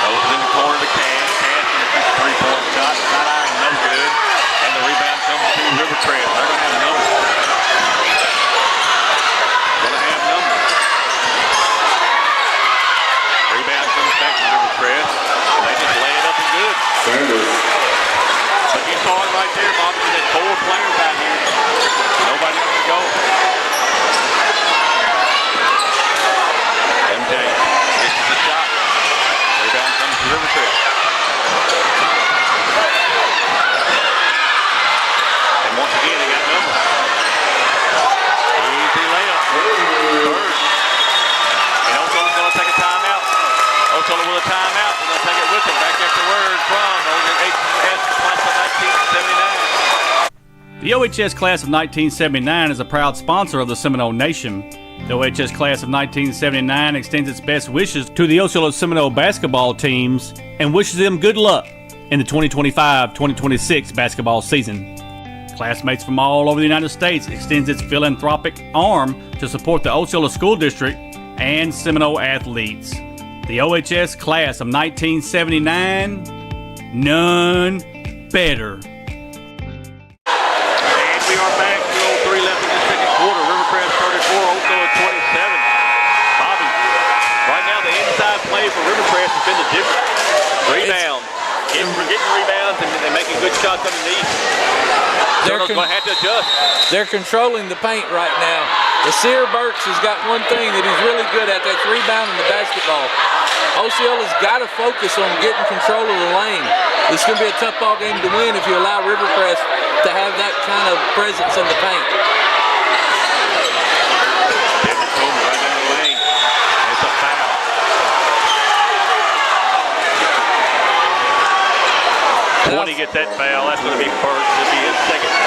S8: throws it in the corner to Cass. Cass in the 3-point shot. Side iron, no good. And the rebound comes to Rivercrest. They're gonna have numbers. Rebound comes back to Rivercrest. And they just lay it up and good. But you saw it right there, Bobby. You had 4 players out here. Nobody on the go. MJ, this is the shot. Rebound comes to Rivercrest. And once again, they got numbers. Easy layup. Bird. And Osceola's going to take a timeout. Osceola with a timeout. They're going to take it with them. Back after word from OHS class of 1979.
S2: The OHS class of 1979 is a proud sponsor of the Seminole Nation. The OHS class of 1979 extends its best wishes to the Osceola Seminole basketball teams and wishes them good luck in the 2025-2026 basketball season. Classmates from all over the United States extends its philanthropic arm to support the Osceola School District and Seminole athletes. The OHS class of 1979, none better.
S8: And we are back. 2:03 left in the second quarter. Rivercrest 34, Osceola 27. Bobby, right now the inside play for Rivercrest has been the difference. Rebound. Getting rebounds and making good shots underneath. They're going to have to adjust.
S7: They're controlling the paint right now. Nasir Burks has got one thing that he's really good at, that's rebounding the basketball. Osceola's got to focus on getting control of the lane. It's going to be a tough ball game to win if you allow Rivercrest to have that kind of presence in the paint.
S8: David Coleman right down the lane. It's a foul. When he gets that foul, that's going to be first. It'll be his second foul.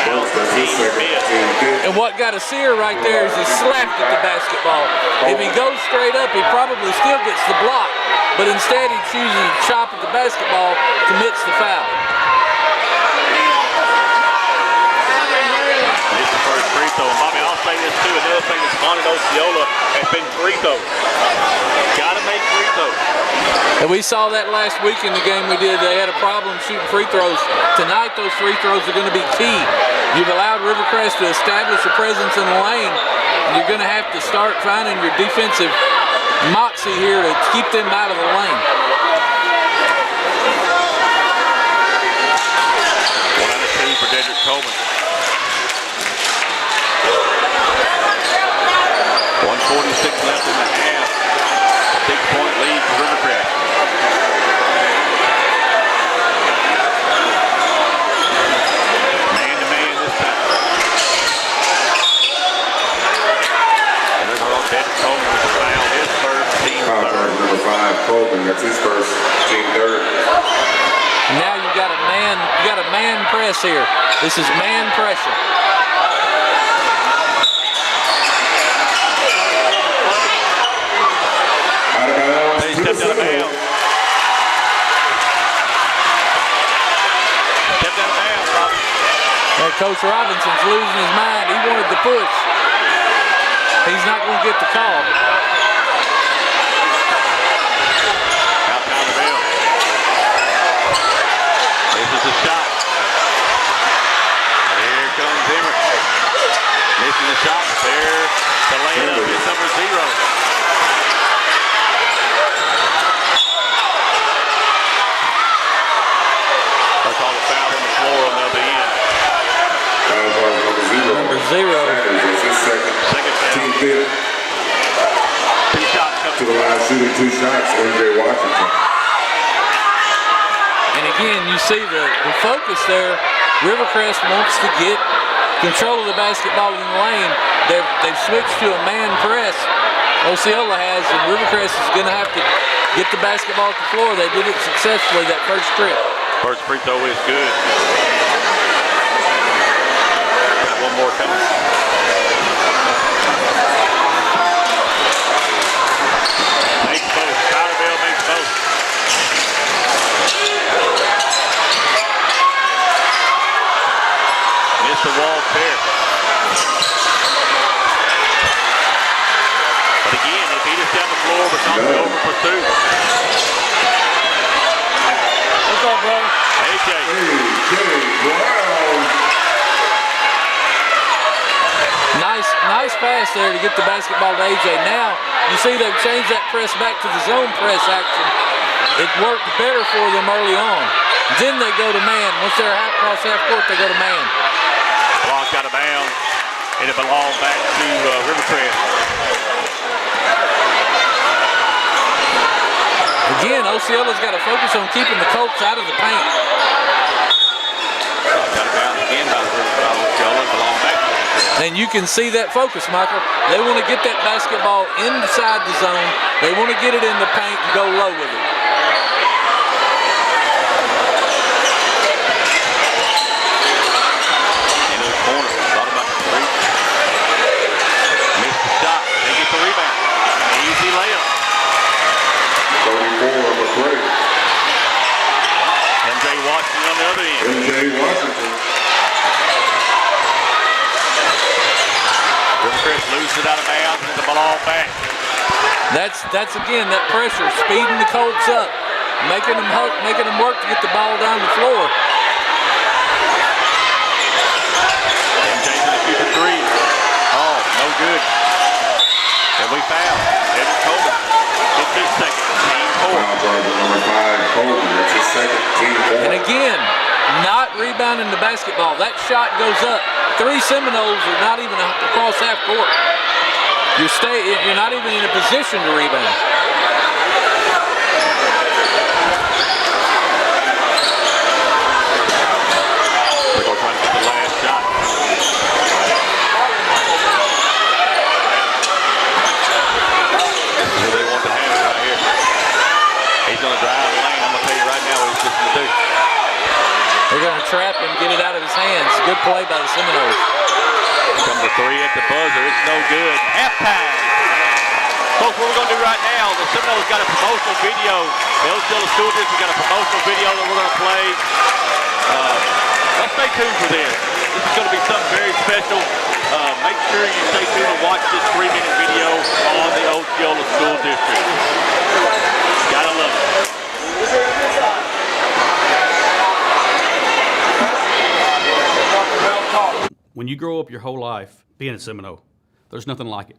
S7: And what got a sear right there is he slapped at the basketball. If he goes straight up, he probably still gets the block. But instead, he chooses to chop at the basketball, commits the foul.
S8: It's the first free throw. And Bobby, I'll say this too. Another thing that's haunted Osceola has been free throws. Got to make free throws.
S7: And we saw that last week in the game we did. They had a problem shooting free throws. Tonight, those free throws are going to be key. You've allowed Rivercrest to establish a presence in the lane, and you're going to have to start finding your defensive moxie here to keep them out of the lane.
S8: 1 out of 2 for Dedrick Coleman. 1:46 left in the half. 6-point lead for Rivercrest. Man-to-man this time. And there's Dedrick Coleman with the foul. His first, team third.
S5: Number 5, Coleman. That's his first, team third.
S7: Now you got a man press here. This is man pressure.
S8: They stepped out of bounds. Stepped out of bounds, Bobby.
S7: Now Coach Robinson's losing his mind. He wanted to push. He's not going to get the call.
S8: Out down the bell. This is the shot. Here comes Zimmer. Missing the shot. There to lay it up. It's number 0. They'll call the foul on the floor and they'll be in.
S7: Number 0.
S8: Second foul.
S5: Team fifth.
S8: 2 shots coming.
S5: To the line, shooting 2 shots, MJ Washington.
S7: And again, you see the focus there. Rivercrest wants to get control of the basketball in the lane. They've switched to a man press. Osceola has, and Rivercrest is going to have to get the basketball at the floor. They did it successfully that first trip.
S8: First free throw is good. more coming. Makes both. Tyler Bell makes both. Missed the wall there. But again, they beat us down the floor, but not over pursuit.
S6: What's up, brother?
S8: AJ
S5: Brown.
S7: Nice pass there to get the basketball to AJ. Now, you see they've changed that press back to the zone press action. It worked better for them early on. Then they go to man. Once they're across half court, they go to man.
S8: blocked out of bounds, and it belonged back to Rivercrest.
S7: Again, Osceola's got to focus on keeping the Colts out of the paint.
S8: Blocked out of bounds again by Osceola, belonged back to Rivercrest.
S7: And you can see that focus, Michael. They want to get that basketball inside the zone. They want to get it in the paint and go low with it.
S8: Into the corner. Thought about the three. Missed the shot. They get the rebound. An easy layup.
S5: 34 number 3.
S8: MJ Washington on the other end.
S5: MJ Washington.
S8: Rivercrest loses it out of bounds and the ball back.
S7: That's again that pressure, speeding the Colts up, making them work to get the ball down the floor.
S8: MJ's gonna shoot the three. Oh, no good. And we foul. Evan Coleman. 15 seconds. Team 4.
S5: Number 5, Coleman. That's his second, team 4.
S7: And again, not rebounding the basketball. That shot goes up. 3 Seminoles are not even across half court. You're not even in a position to rebound.
S8: They're going to try to get the last shot. This is who they want to have it right here. He's going to drive the lane. I'm going to tell you right now what he's just going to do.
S7: They're going to trap him, get it out of his hands. Good play by the Seminoles.
S8: Comes a three at the buzzer. It's no good. Halftime. Folks, what we're going to do right now, the Seminoles got a promotional video. The Osceola School District got a promotional video that we're going to play. Let's stay tuned for this. This is going to be something very special. Make sure you stay tuned and watch this 3-minute video on the Osceola School District. Gotta love it.
S9: When you grow up your whole life being a Seminole, there's nothing like it.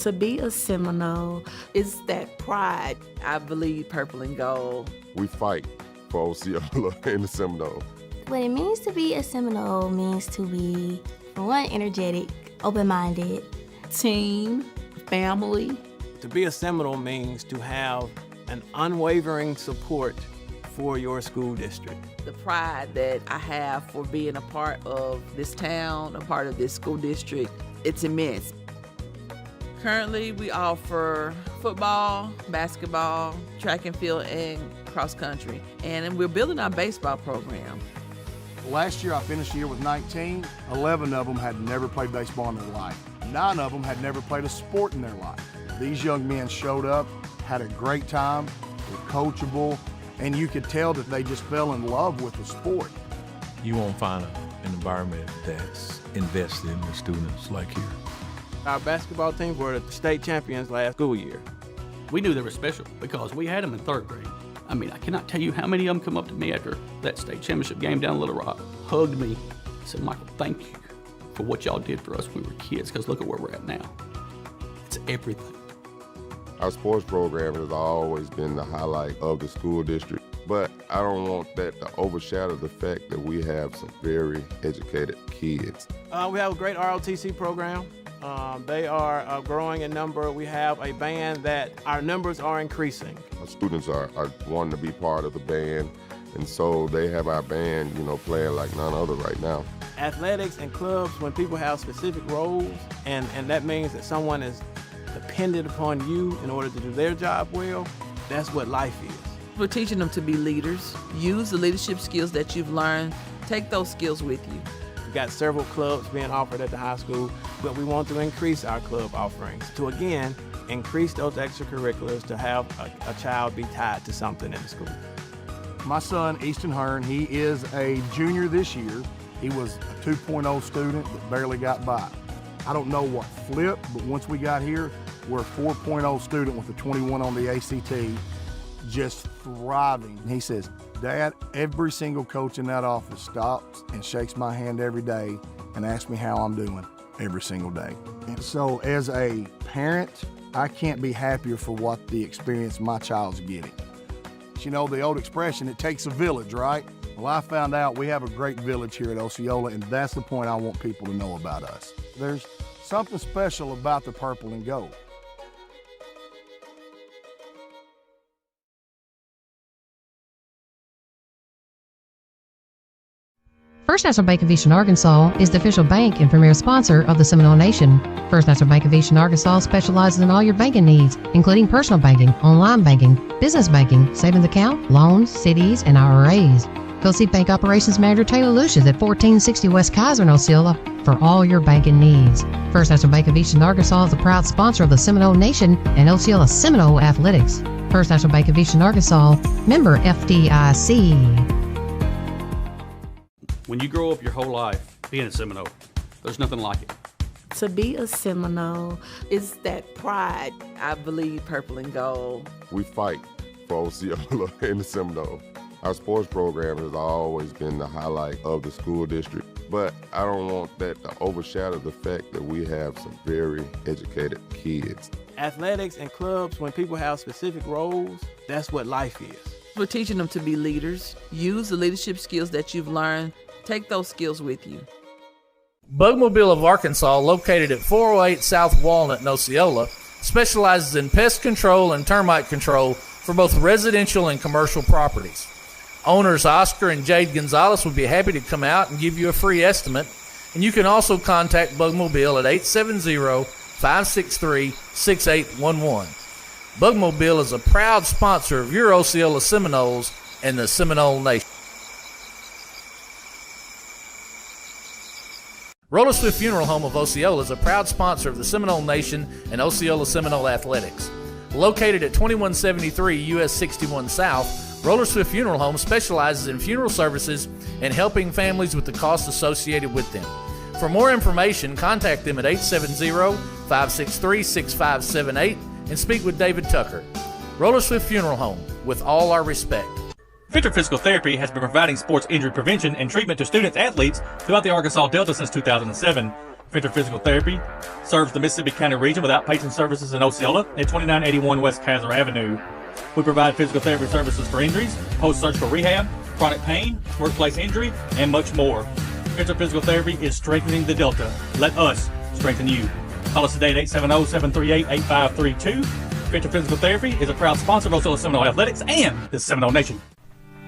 S3: To be a Seminole is that pride.
S4: I believe purple and gold.
S5: We fight for Osceola and the Seminoles.
S10: What it means to be a Seminole means to be, for one, energetic, open-minded.
S3: Team, family.
S6: To be a Seminole means to have an unwavering support for your school district.
S4: The pride that I have for being a part of this town, a part of this school district, it's immense. Currently, we offer football, basketball, track and field, and cross country. And we're building our baseball program.
S11: Last year, I finished the year with 19. 11 of them had never played baseball in their life. 9 of them had never played a sport in their life. These young men showed up, had a great time, were coachable, and you could tell that they just fell in love with the sport.
S12: You won't find an environment that's invested in the students like here.
S6: Our basketball team were the state champions last school year.
S9: We knew they were special because we had them in 3rd grade. I mean, I cannot tell you how many of them come up to me after that state championship game down in Little Rock, hugged me, said, Michael, thank you for what y'all did for us when we were kids, because look at where we're at now. It's everything.
S5: Our sports program has always been the highlight of the school district, but I don't want that to overshadow the fact that we have some very educated kids.
S6: We have a great ROTC program. They are growing in number. We have a band that our numbers are increasing.
S5: Our students are wanting to be part of the band, and so they have our band, playing like none other right now.
S6: Athletics and clubs, when people have specific roles, and that means that someone is dependent upon you in order to do their job well, that's what life is.
S4: We're teaching them to be leaders. Use the leadership skills that you've learned. Take those skills with you.
S6: We've got several clubs being offered at the high school, but we want to increase our club offerings to, again, increase those extracurriculars to have a child be tied to something in the school.
S11: My son, Easton Hearn, he is a junior this year. He was a 2.0 student that barely got by. I don't know what flipped, but once we got here, we're a 4.0 student with a 21 on the ACT, just thriving. He says, Dad, every single coach in that office stops and shakes my hand every day and asks me how I'm doing every single day. And so as a parent, I can't be happier for what the experience my child's getting. You know, the old expression, it takes a village, right? Well, I found out we have a great village here at Osceola, and that's the point I want people to know about us. There's something special about the purple and gold.
S1: First National Bank of Eastern Arkansas is the official bank and premier sponsor of the Seminole Nation. First National Bank of Eastern Arkansas specializes in all your banking needs, including personal banking, online banking, business banking, savings account, loans, CDs, and IRAs. Go see Bank Operations Manager Taylor Lucius at 1460 West Kaiser in Osceola for all your banking needs. First National Bank of Eastern Arkansas is the proud sponsor of the Seminole Nation and Osceola Seminole Athletics. First National Bank of Eastern Arkansas, member FDIC.
S9: When you grow up your whole life being a Seminole, there's nothing like it.
S3: To be a Seminole is that pride.
S4: I believe purple and gold.
S5: We fight for Osceola and the Seminoles. Our sports program has always been the highlight of the school district, but I don't want that to overshadow the fact that we have some very educated kids.
S6: Athletics and clubs, when people have specific roles, that's what life is.
S4: We're teaching them to be leaders. Use the leadership skills that you've learned. Take those skills with you.
S7: Bugmobile of Arkansas, located at 408 South Walnut in Osceola, specializes in pest control and termite control for both residential and commercial properties. Owners Oscar and Jade Gonzalez would be happy to come out and give you a free estimate, and you can also contact Bugmobile at 870-563-6811. Bugmobile is a proud sponsor of your Osceola Seminoles and the Seminole Nation. Roller Swift Funeral Home of Osceola is a proud sponsor of the Seminole Nation and Osceola Seminole Athletics. Located at 2173 US 61 South, Roller Swift Funeral Home specializes in funeral services and helping families with the costs associated with them. For more information, contact them at 870-563-6578 and speak with David Tucker. Roller Swift Funeral Home, with all our respect.
S2: Venture Physical Therapy has been providing sports injury prevention and treatment to students athletes throughout the Arkansas Delta since 2007. Venture Physical Therapy serves the Mississippi County region with outpatient services in Osceola at 2981 West Kaiser Avenue. We provide physical therapy services for injuries, post-surgical rehab, chronic pain, workplace injury, and much more. Venture Physical Therapy is strengthening the Delta. Let us strengthen you. Call us today at 870-738-8532. Venture Physical Therapy is a proud sponsor of Osceola Seminole Athletics and the Seminole Nation.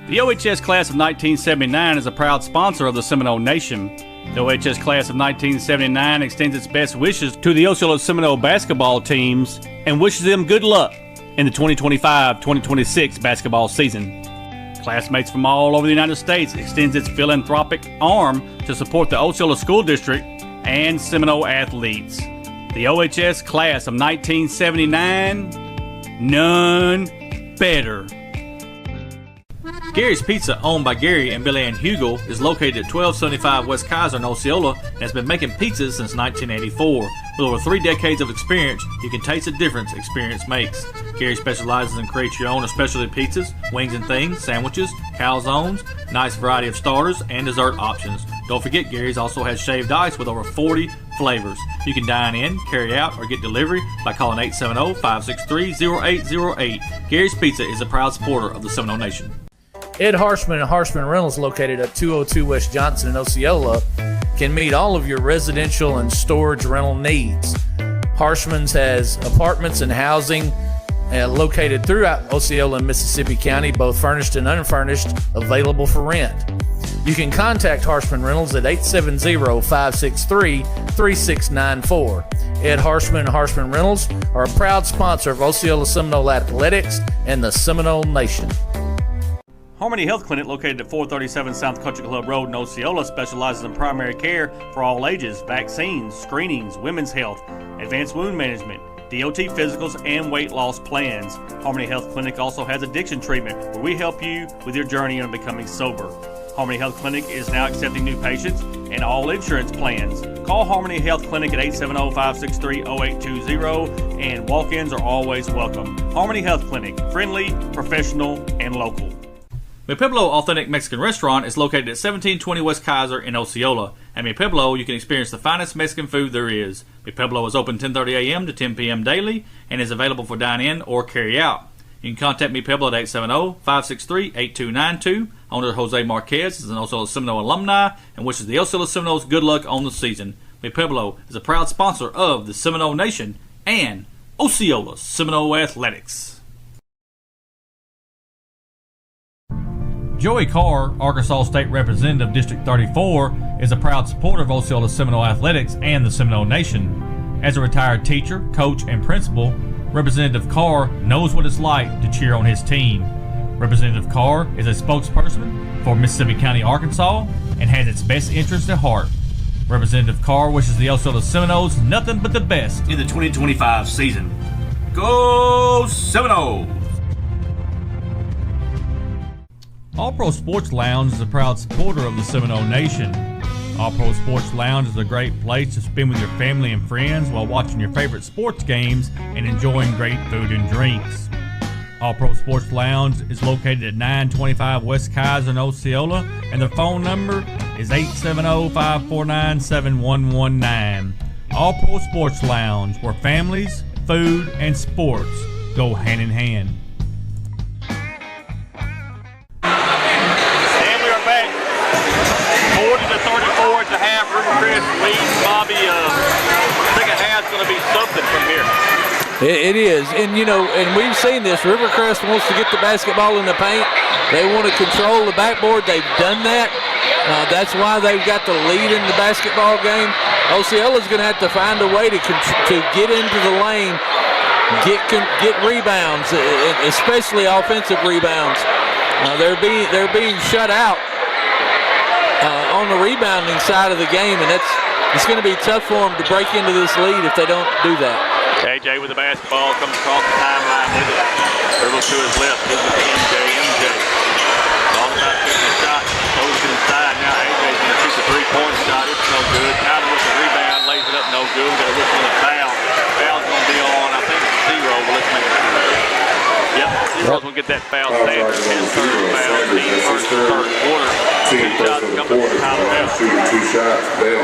S8: The OHS Class of 1979 is a proud sponsor of the Seminole Nation. The OHS Class of 1979 extends its best wishes to the Osceola Seminole basketball teams and wishes them good luck in the 2025-2026 basketball season. Classmates from all over the United States extends its philanthropic arm to support the Osceola School District and Seminole athletes. The OHS Class of 1979, none better.
S2: Gary's Pizza, owned by Gary and Billy Ann Hugel, is located at 1275 West Kaiser in Osceola and has been making pizzas since 1984. With over 3 decades of experience, you can taste the difference experience makes. Gary specializes in create your own specialty pizzas, wings and things, sandwiches, calzones, nice variety of starters, and dessert options. Don't forget, Gary's also has shaved ice with over 40 flavors. You can dine in, carry out, or get delivery by calling 870-563-0808. Gary's Pizza is a proud supporter of the Seminole Nation.
S7: Ed Harshman and Harshman Rentals, located at 202 West Johnson in Osceola, can meet all of your residential and storage rental needs. Harshman's has apartments and housing located throughout Osceola and Mississippi County, both furnished and unfurnished, available for rent. You can contact Harshman Rentals at 870-563-3694. Ed Harshman and Harshman Rentals are a proud sponsor of Osceola Seminole Athletics and the Seminole Nation.
S2: Harmony Health Clinic, located at 437 South Country Club Road in Osceola, specializes in primary care for all ages, vaccines, screenings, women's health, advanced wound management, DOT physicals, and weight loss plans. Harmony Health Clinic also has addiction treatment, where we help you with your journey on becoming sober. Harmony Health Clinic is now accepting new patients and all insurance plans. Call Harmony Health Clinic at 870-563-0820, and walk-ins are always welcome. Harmony Health Clinic, friendly, professional, and local. Mi Pueblo Authentic Mexican Restaurant is located at 1720 West Kaiser in Osceola. At Mi Pueblo, you can experience the finest Mexican food there is. Mi Pueblo is open 10:30 a.m. to 10 p.m. daily and is available for dine-in or carry-out. You can contact Mi Pueblo at 870-563-8292. Owner Jose Marquez is an Osceola Seminole alumni and wishes the Osceola Seminoles good luck on the season. Mi Pueblo is a proud sponsor of the Seminole Nation and Osceola Seminole Athletics. Joey Carr, Arkansas State Representative, District 34, is a proud supporter of Osceola Seminole Athletics and the Seminole Nation. As a retired teacher, coach, and principal, Representative Carr knows what it's like to cheer on his team. Representative Carr is a spokesperson for Mississippi County, Arkansas, and has its best interests at heart. Representative Carr wishes the Osceola Seminoles nothing but the best in the 2025 season. Go Seminoles! All Pro Sports Lounge is a proud supporter of the Seminole Nation. All Pro Sports Lounge is a great place to spend with your family and friends while watching your favorite sports games and enjoying great food and drinks. All Pro Sports Lounge is located at 925 West Kaiser in Osceola, and their phone number is 870-549-7119. All Pro Sports Lounge, where families, food, and sports go hand in hand.
S8: At the half, Rivercrest leads. Bobby, second half's going to be something from here.
S7: It is, and and we've seen this. Rivercrest wants to get the basketball in the paint. They want to control the backboard. They've done that. That's why they've got the lead in the basketball game. Osceola's going to have to find a way to get into the lane, get rebounds, especially offensive rebounds. They're being shut out on the rebounding side of the game, and it's going to be tough for them to break into this lead if they don't do that.
S8: AJ with the basketball comes across the timeline with it. Dribbles to his left, gives it to MJ. All about shooting the shot, goes to the side. Now AJ's going to shoot the three-point shot. It's no good. Tyler with the rebound, lays it up, no good. Got a whistle and a foul. Foul's going to be on, I think, zero. But let's make it. Yep, Zero's going to get that foul standard. His third foul, team first and third quarter. Two shots coming from Tyler Bell.
S5: Two shots, Bell.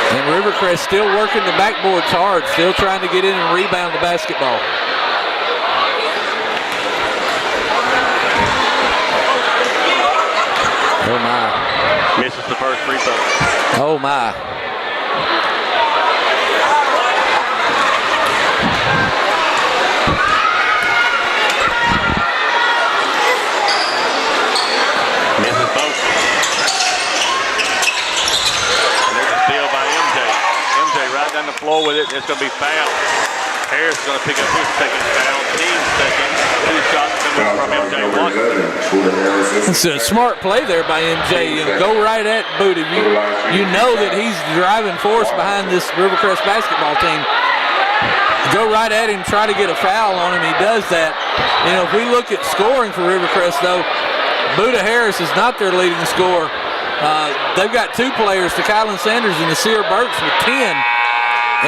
S7: And Rivercrest still working the backboards hard, still trying to get in and rebound the basketball. Oh my.
S8: Misses the first free throw.
S7: Oh my.
S8: Misses both. And there's a steal by MJ. MJ right down the floor with it. It's going to be foul. Harris is going to pick up his second foul. Team second. Two shots coming from MJ Washington.
S7: It's a smart play there by MJ. Go right at Buddha. You know that he's the driving force behind this Rivercrest basketball team. Go right at him, try to get a foul on him. He does that. If we look at scoring for Rivercrest, though, Buddha Harris is not their leading scorer. They've got two players, Kylan Sanders and Nasir Burks, with 10,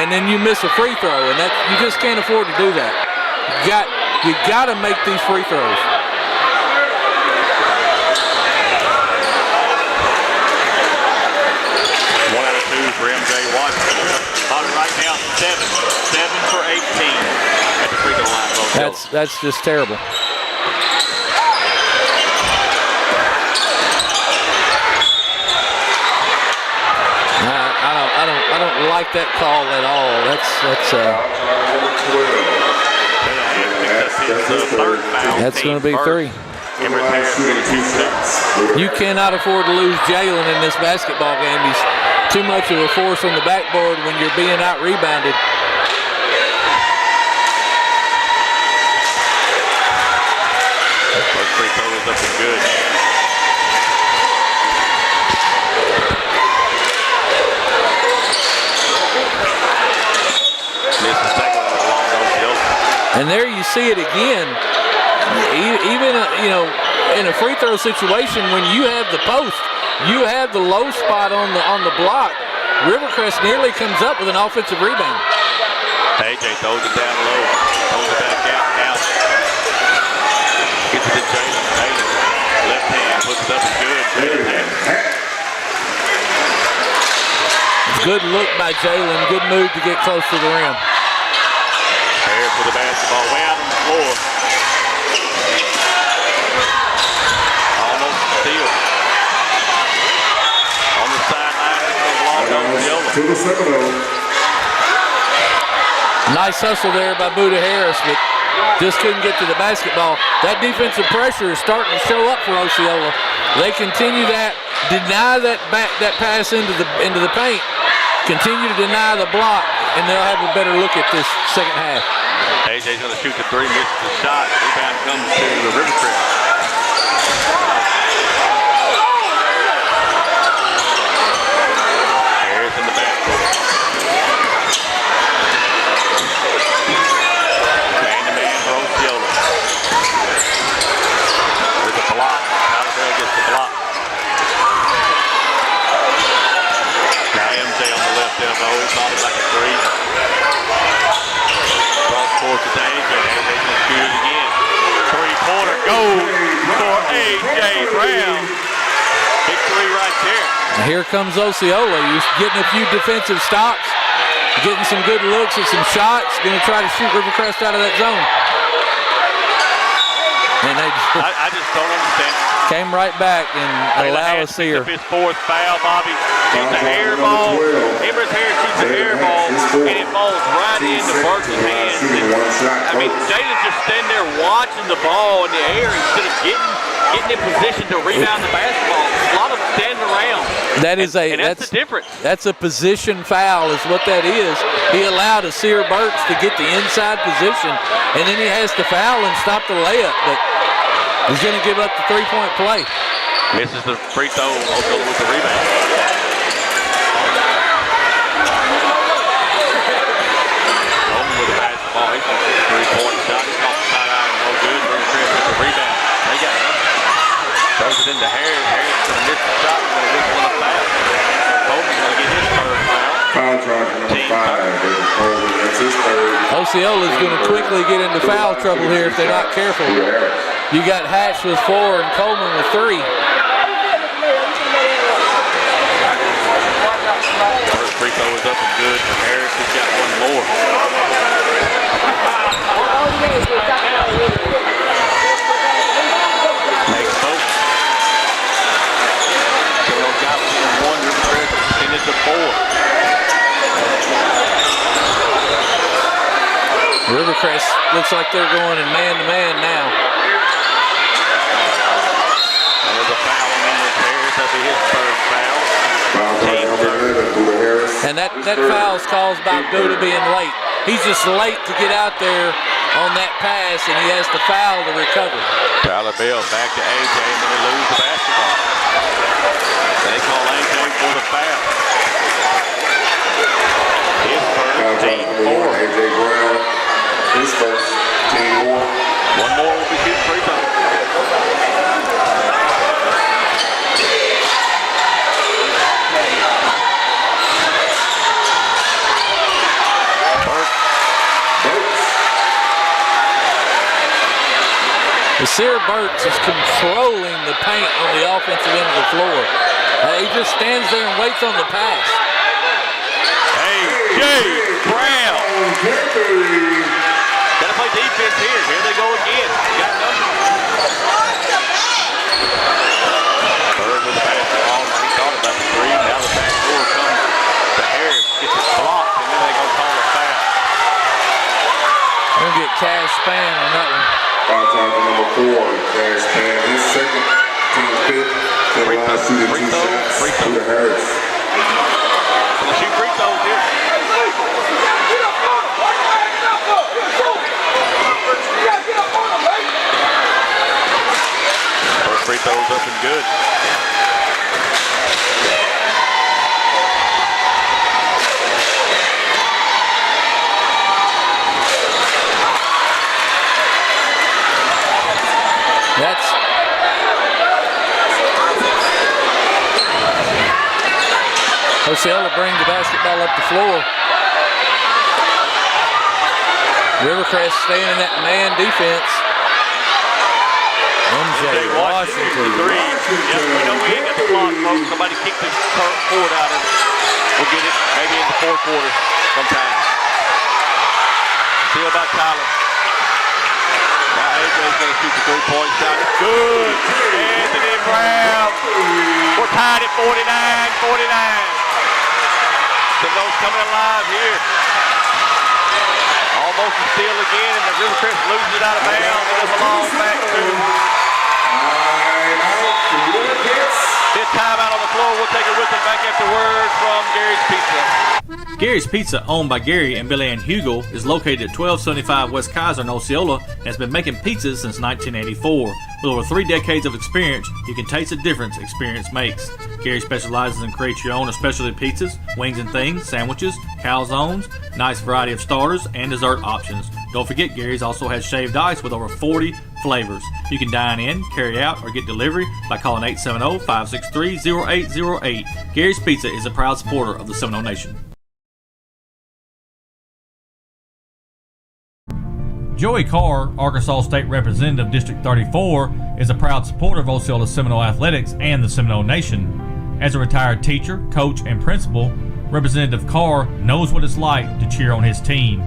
S7: and then you miss a free throw, and that you just can't afford to do that. You got to make these free throws.
S8: 1 out of 2 for MJ Washington. On right now, 7 for 18 at the free throw line.
S7: That's just terrible. I don't like that call at all. That's going to be 3. You cannot afford to lose Jalen in this basketball game. He's too much of a force on the backboard when you're being out rebounded.
S8: First free throw is
S7: And there you see it again. Even, in a free throw situation, when you have the post, you have the low spot on the block. Rivercrest nearly comes up with an offensive rebound.
S8: AJ throws it down low, throws it back out. Gets it to Jalen. Left hand, puts it up and good.
S7: Good look by Jalen. Good move to get close to the rim.
S8: Harris with the basketball way out on the floor. Almost steal. On the sideline, it's going to belong to Osceola.
S5: To the Seminoles.
S7: Nice hustle there by Buda Harris, but just couldn't get to the basketball. That defensive pressure is starting to show up for Osceola. They continue that, deny that pass into the paint, continue to deny the block, and they'll have a better look at this second half.
S8: AJ's going to shoot the three, misses the shot. Rebound comes to the Rivercrest. Harris in the backcourt. Man-to-man for Osceola. There's a block. Alabama gets the block. Now MJ on the left elbow. Thought it like a three. Cross court to AJ. AJ's going to shoot it again. Three-pointer goes for AJ Brown. Big three right there.
S7: And here comes Osceola. You're getting a few defensive stops, getting some good looks at some shots. Going to try to shoot Rivercrest out of that zone. And they
S8: I just don't understand.
S7: Came right back and allowed us here.
S8: His fourth foul, Bobby. Shoots an air ball. Emrys Harris shoots an air ball, and it falls right into Burke's hands. Jaden's just standing there watching the ball in the air instead of getting in position to rebound the basketball. A lot of standing around.
S7: That's
S8: the difference.
S7: That's a position foul is what that is. He allowed Asir Burks to get the inside position, and then he has to foul and stop the layup. But he's going to give up the three-point play.
S8: Misses the free throw, Osceola with the rebound. Coleman with the basketball. He's going to shoot a three-point shot. He's off the sideline. No good. Rivercrest with the rebound. They got him. Throws it into Harris. Harris is going to miss the shot. He's going to whistle on a foul. Coleman's going to get his third foul.
S5: Foul charge number 5. That's his third.
S7: Osceola's going to quickly get into foul trouble here if they're not careful. You got Hatch with 4 and Coleman with 3.
S8: First free throw is up and good for Harris. He's got one more. Makes both. Terrell got one. Rivercrest extended to 4.
S7: Rivercrest looks like they're going in man-to-man now.
S8: There's a foul on Emrys Harris. That'll be his third foul.
S7: And that foul's caused by Buda being late. He's just late to get out there on that pass, and he has to foul to recover.
S8: Tyler Bell back to AJ, and then they lose the basketball. They call AJ for the foul. His first, team 4.
S5: AJ Brown, his first, team 4.
S8: One more will be shooting free throw.
S7: Asir Burks is controlling the paint on the offensive end of the floor. He just stands there and waits on the pass.
S8: AJ Brown. Gotta play defense here. Here they go again. Got nothing. Bird with the basketball. He thought about the three. Now the back door comes to Harris. Gets it blocked, and then they go call a foul.
S7: They're going to get Cash Span on that one.
S5: Foul charge number 4, Cash Pan. His second, team 5th. The last shooting 2 shots. Buda Harris.
S8: Gonna shoot free throws here. First free throws up and good.
S7: Osceola brings the basketball up the floor. Rivercrest staying in that man defense. MJ Washington.
S8: Three. Yep, we know we ain't got the clock, folks. Somebody kick the forward out of it. We'll get it maybe in the fourth quarter sometime. Still by Tyler. Now AJ's going to shoot the three-point shot. It's good. Anthony Brown. We're tied at 49-49. Seminoles coming alive here. Almost a steal again, and the Rivercrest loses it out of bounds. It goes along back to this timeout on the floor. We'll take it with them back after word from Gary's Pizza.
S2: Gary's Pizza, owned by Gary and Billy Ann Hugel, is located at 1275 West Kaiser in Osceola and has been making pizzas since 1984. With over 3 decades of experience, you can taste the difference experience makes. Gary specializes in create your own or specialty pizzas, wings and things, sandwiches, calzones, nice variety of starters, and dessert options. Don't forget, Gary's also has shaved ice with over 40 flavors. You can dine in, carry out, or get delivery by calling 870-563-0808. Gary's Pizza is a proud supporter of the Seminole Nation. Joey Carr, Arkansas State Representative District 34, is a proud supporter of Osceola Seminole Athletics and the Seminole Nation. As a retired teacher, coach, and principal, Representative Carr knows what it's like to cheer on his team.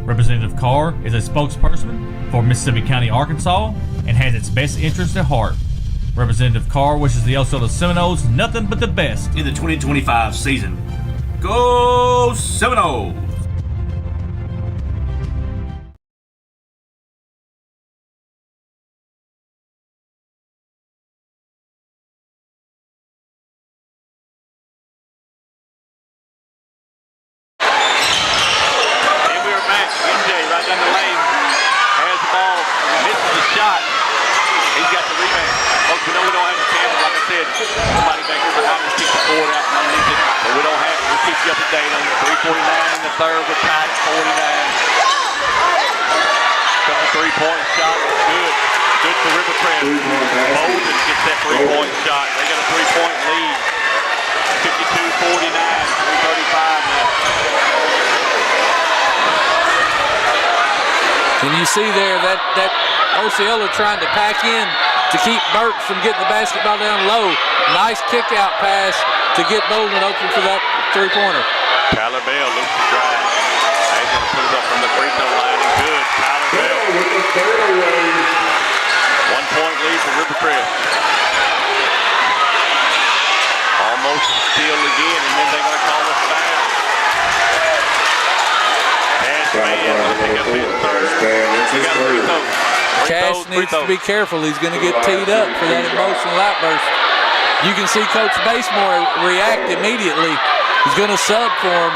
S2: Representative Carr is a spokesperson for Mississippi County, Arkansas, and has its best interests at heart. Representative Carr wishes the Osceola Seminoles nothing but the best in the 2025 season. Go Seminoles!
S8: Somebody back here behind us kicked the board out from underneath it, but we don't have it. We'll keep you up to date on it. 3:49 in the third. We're tied at 49. Couple three-point shots. Good. Good for Rivercrest. Bolden gets that three-point shot. They got a three-point lead. 52-49. 3:35 left.
S7: And you see there that Osceola trying to pack in to keep Burke from getting the basketball down low. Nice kick-out pass to get Bolden open for that three-pointer.
S8: Tyler Bell looks to drive. He's going to put it up from the free throw line. Good. Tyler Bell. 1 point lead for Rivercrest. Almost a steal again, and then they're going to call a foul. Pass man going to pick up his third. We got a free throw.
S7: Cash needs to be careful. He's going to get teed up for that emotional outburst. You can see Coach Basemore react immediately. He's going to sub for him.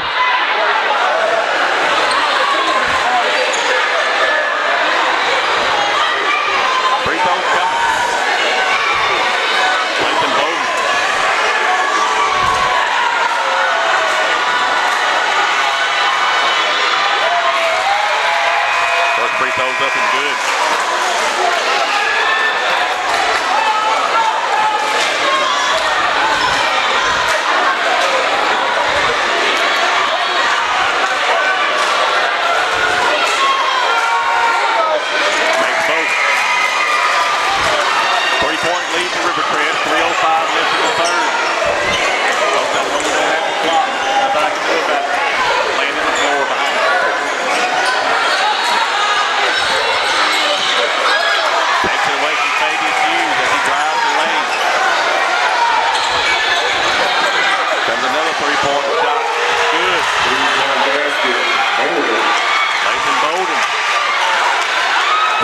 S8: Free throws coming. Clayton Bowden. First free throws up and good.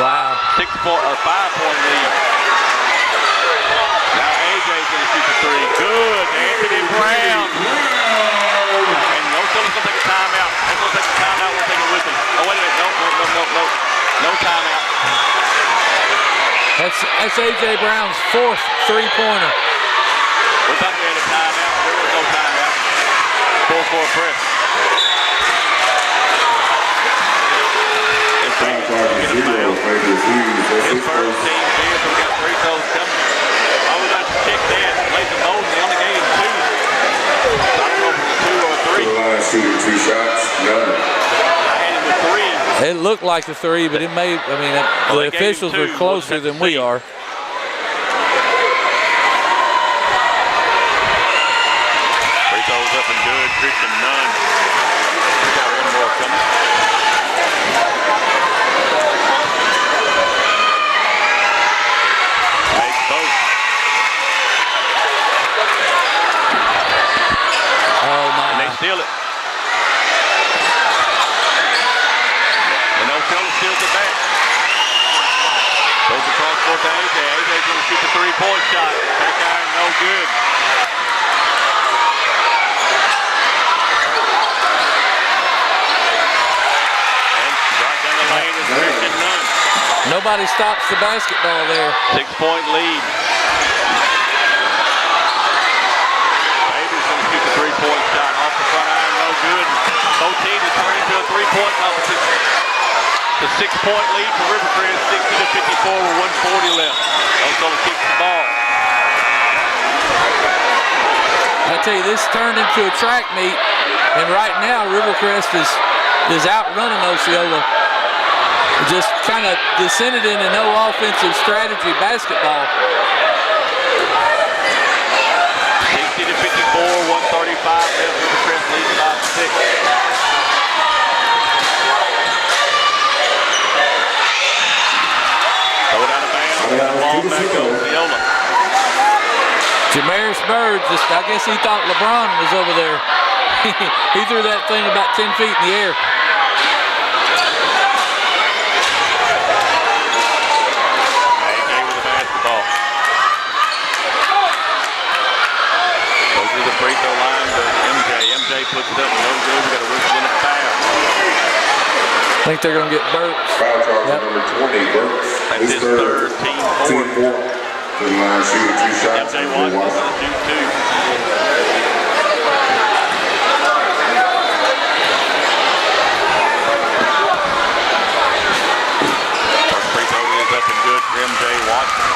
S7: Wow.
S8: 5-point lead. Now AJ's going to shoot the three. Good. Anthony Brown. And Osceola's going to take a timeout. They're going to take a timeout. We'll take it with them. Oh, wait a minute. No timeout.
S7: That's A.J. Brown's fourth three-pointer.
S8: We thought we had a timeout. There was no timeout. Full court press. His first team here, so we got free throws coming. I would like to check that. Lathan Bowden, they only gave him 2. So I don't know if it's 2
S7: It looked like the 3, but it may, the officials are closer than we are.
S8: Free throws up and good. Christian Nunn. He's got one more coming. Makes both.
S7: Oh, my.
S8: And they steal it. And Osceola steals it back. Goes across court to AJ. AJ's going to shoot the three-point shot. Back iron, no good. And right down the lane is Christian Nunn.
S7: Nobody stops the basketball there.
S8: 6-point lead. Bader's going to shoot the three-point shot off the front iron, no good. Both teams are turning into a three-point competition. The 6-point lead for Rivercrest, 60-54 with 1:40 left. Osceola kicks the ball.
S7: I tell you, this turned into a track meet, and right now Rivercrest is outrunning Osceola. Just kind of descended into no offensive strategy basketball.
S8: 60-54, 1:35 left. Rivercrest leads by 6. Throw it out of bounds. Ball back to Osceola.
S7: Jamaris Bird, I guess he thought LeBron was over there. He threw that thing about 10 feet in the air.
S8: AJ with the basketball. Goes to the free throw line to MJ. MJ puts it up, no good. We got a whistle and a foul.
S7: I think they're going to get Burks.
S13: Foul charge number 20, Burks.
S8: That's his third, team fourth.
S13: To the line, shooting 2 shots.
S8: MJ Watson's going to shoot 2. First free throw is up and good for MJ Watson.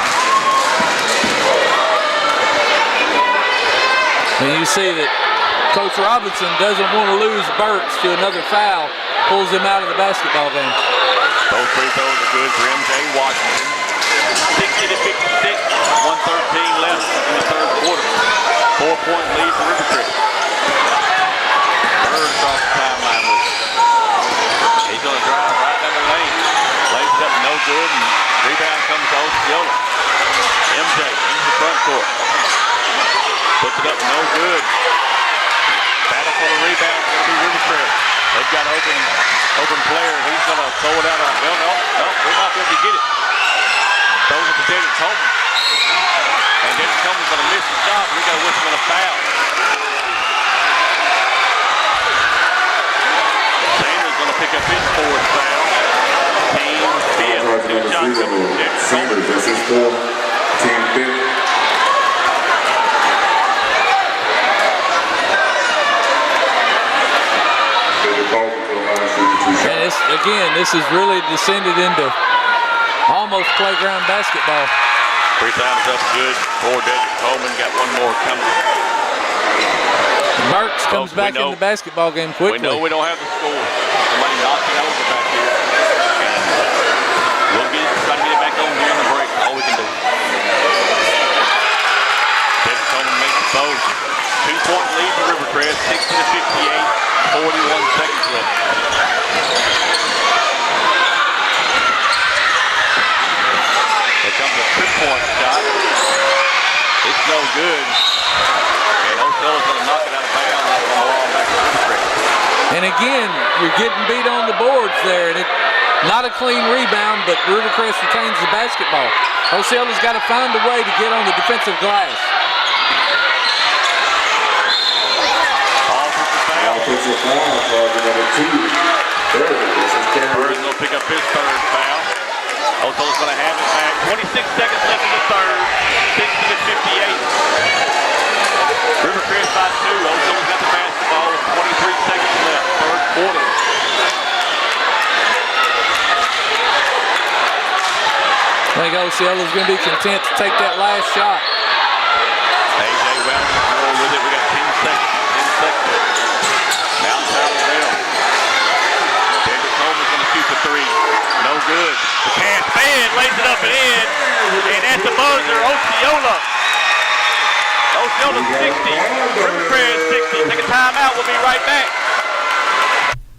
S7: And you see that Coach Robinson doesn't want to lose Burks to another foul. Pulls him out of the basketball game.
S8: Both free throws are good for MJ Washington. 60-56, 1:13 left in the third quarter. 4-point lead for Rivercrest. Bird across the timeline with it. He's going to drive right down the lane. Lays it up, no good, and rebound comes to Osceola. MJ in the front court. Puts it up, no good. Battle for the rebound is going to be Rivercrest. They've got open player. He's going to throw it out on. Well, no, we're not going to get it. Throws it to Dennis Coleman. And Dennis Coleman's going to miss the shot. We got a whistle and a foul. Sanders going to pick up his fourth foul. Team fifth. 2 shots coming from Dennis Coleman.
S13: That's his 4th. Team 5th.
S7: And this has really descended into almost playground basketball.
S8: Free time's up good for Dennis Coleman. Got one more coming.
S7: Burks comes back in the basketball game quickly.
S8: We know we don't have the score. Somebody knocked it over back here. And we'll try to get it back on during the break. All we can do. Dennis Coleman makes it both. 2-point lead for Rivercrest. 60-58. 41 seconds left. Here comes a 3-point shot. It's no good. And Osceola's going to knock it out of bounds. That's going to roll back to Rivercrest.
S7: And again, you're getting beat on the boards there. And not a clean rebound, but Rivercrest retains the basketball. Osceola's got to find a way to get on the defensive glass.
S13: Offensive foul, charge number 2.
S8: Bird's going to pick up his third foul. Osceola's going to have it back. 26 seconds left in the third. 60-58. Rivercrest by 2. Osceola's got the basketball with 23 seconds left. Third quarter.
S7: I think Osceola's going to be content to take that last shot.
S8: AJ Wells with it. We got 10 seconds. 10 seconds. Now inside the rim. Dennis Coleman's going to shoot the good. The pass fed, lays it up and in, and at the buzzer, Osceola. Osceola 60, Rivercrest 60. Take a timeout, we'll be right back.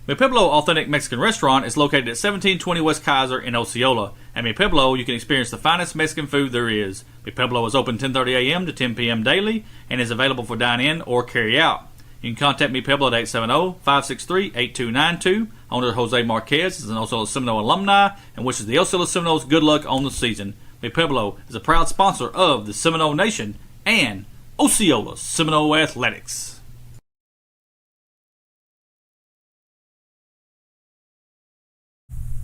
S2: Mi Pueblo Authentic Mexican Restaurant is located at 1720 West Kaiser in Osceola. At Mi Pueblo, you can experience the finest Mexican food there is. Mi Pueblo is open 10:30 a.m. to 10 p.m. daily and is available for dine-in or carry-out. You can contact Mi Pueblo at 870-563-8292. Owner Jose Marquez is an Osceola Seminole alumni and wishes the Osceola Seminoles good luck on the season. Mi Pueblo is a proud sponsor of the Seminole Nation and Osceola Seminole Athletics.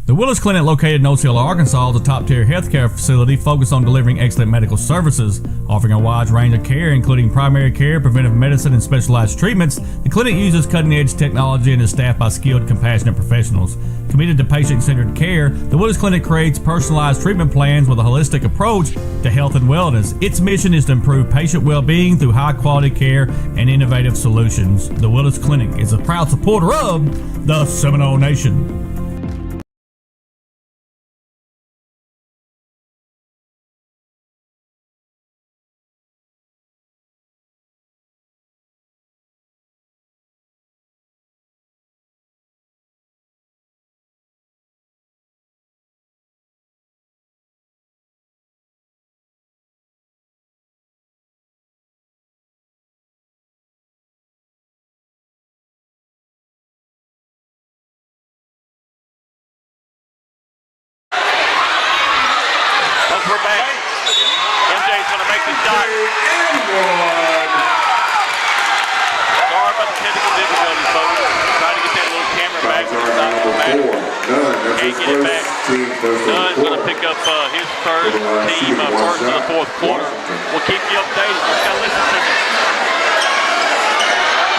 S2: The Willis Clinic, located in Osceola, Arkansas, is a top-tier healthcare facility focused on delivering excellent medical services. Offering a wide range of care, including primary care, preventive medicine, and specialized treatments, the clinic uses cutting-edge technology and is staffed by skilled, compassionate professionals. Committed to patient-centered care, the Willis Clinic creates personalized treatment plans with a holistic approach to health and wellness. Its mission is to improve patient well-being through high-quality care and innovative solutions. The Willis Clinic is a proud supporter of the Seminole Nation.
S8: We're back. MJ's going to make the shot. Sorry about the technical difficulties, folks. Trying to get that little camera back, but it's not going to matter. Can't get it back. Dunn's going to pick up his first team first of the fourth quarter. We'll keep you updated. Just got to listen to me.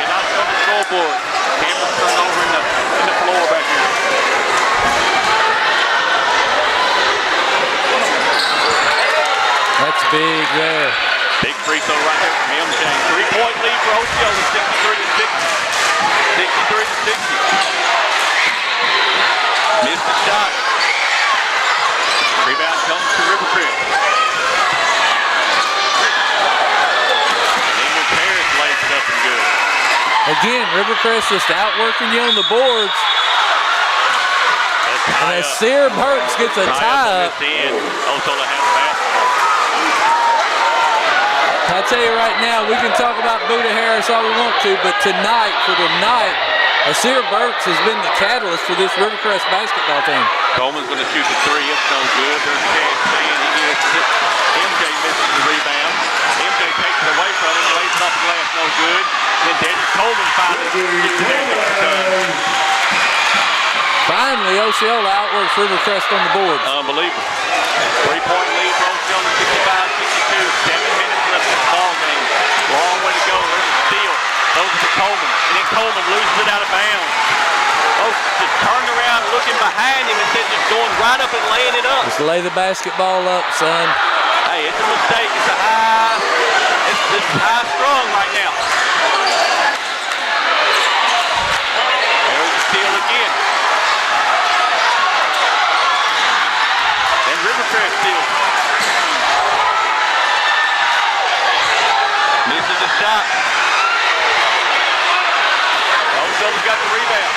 S8: Cannot show the scoreboard. Camera's turned over in the floor back here.
S7: That's big there.
S8: Big free throw right there from MJ. 3-point lead for Osceola, 63-60. 63-60. Missed the shot. Rebound comes to Rivercrest. And English Harris lays it up and good.
S7: Again, Rivercrest just outworking you on the boards. And as Sear Burks gets a tie up.
S8: Osceola has basketball.
S7: I tell you right now, we can talk about Buda Harris all we want to, but tonight, Sear Burks has been the catalyst for this Rivercrest basketball team.
S8: Coleman's going to shoot the three. It's no good. There's a chance saying he gets it. MJ misses the rebound. MJ takes it away from him, lays it off the glass, no good. Then Dennis Coleman finally gets it in.
S7: Finally, Osceola outworks Rivercrest on the board.
S8: Unbelievable. 3-point lead for Osceola, 65-62. 7 minutes left in the ball game. Long way to go. There's a steal. Those are to Coleman. And then Coleman loses it out of bounds. Just turned around looking behind him instead of just going right up and laying it up.
S7: Just lay the basketball up, son.
S8: Hey, it's a mistake. It's high strung right now. There's the steal again. And Rivercrest steals. Misses the shot. Osceola's got the rebound.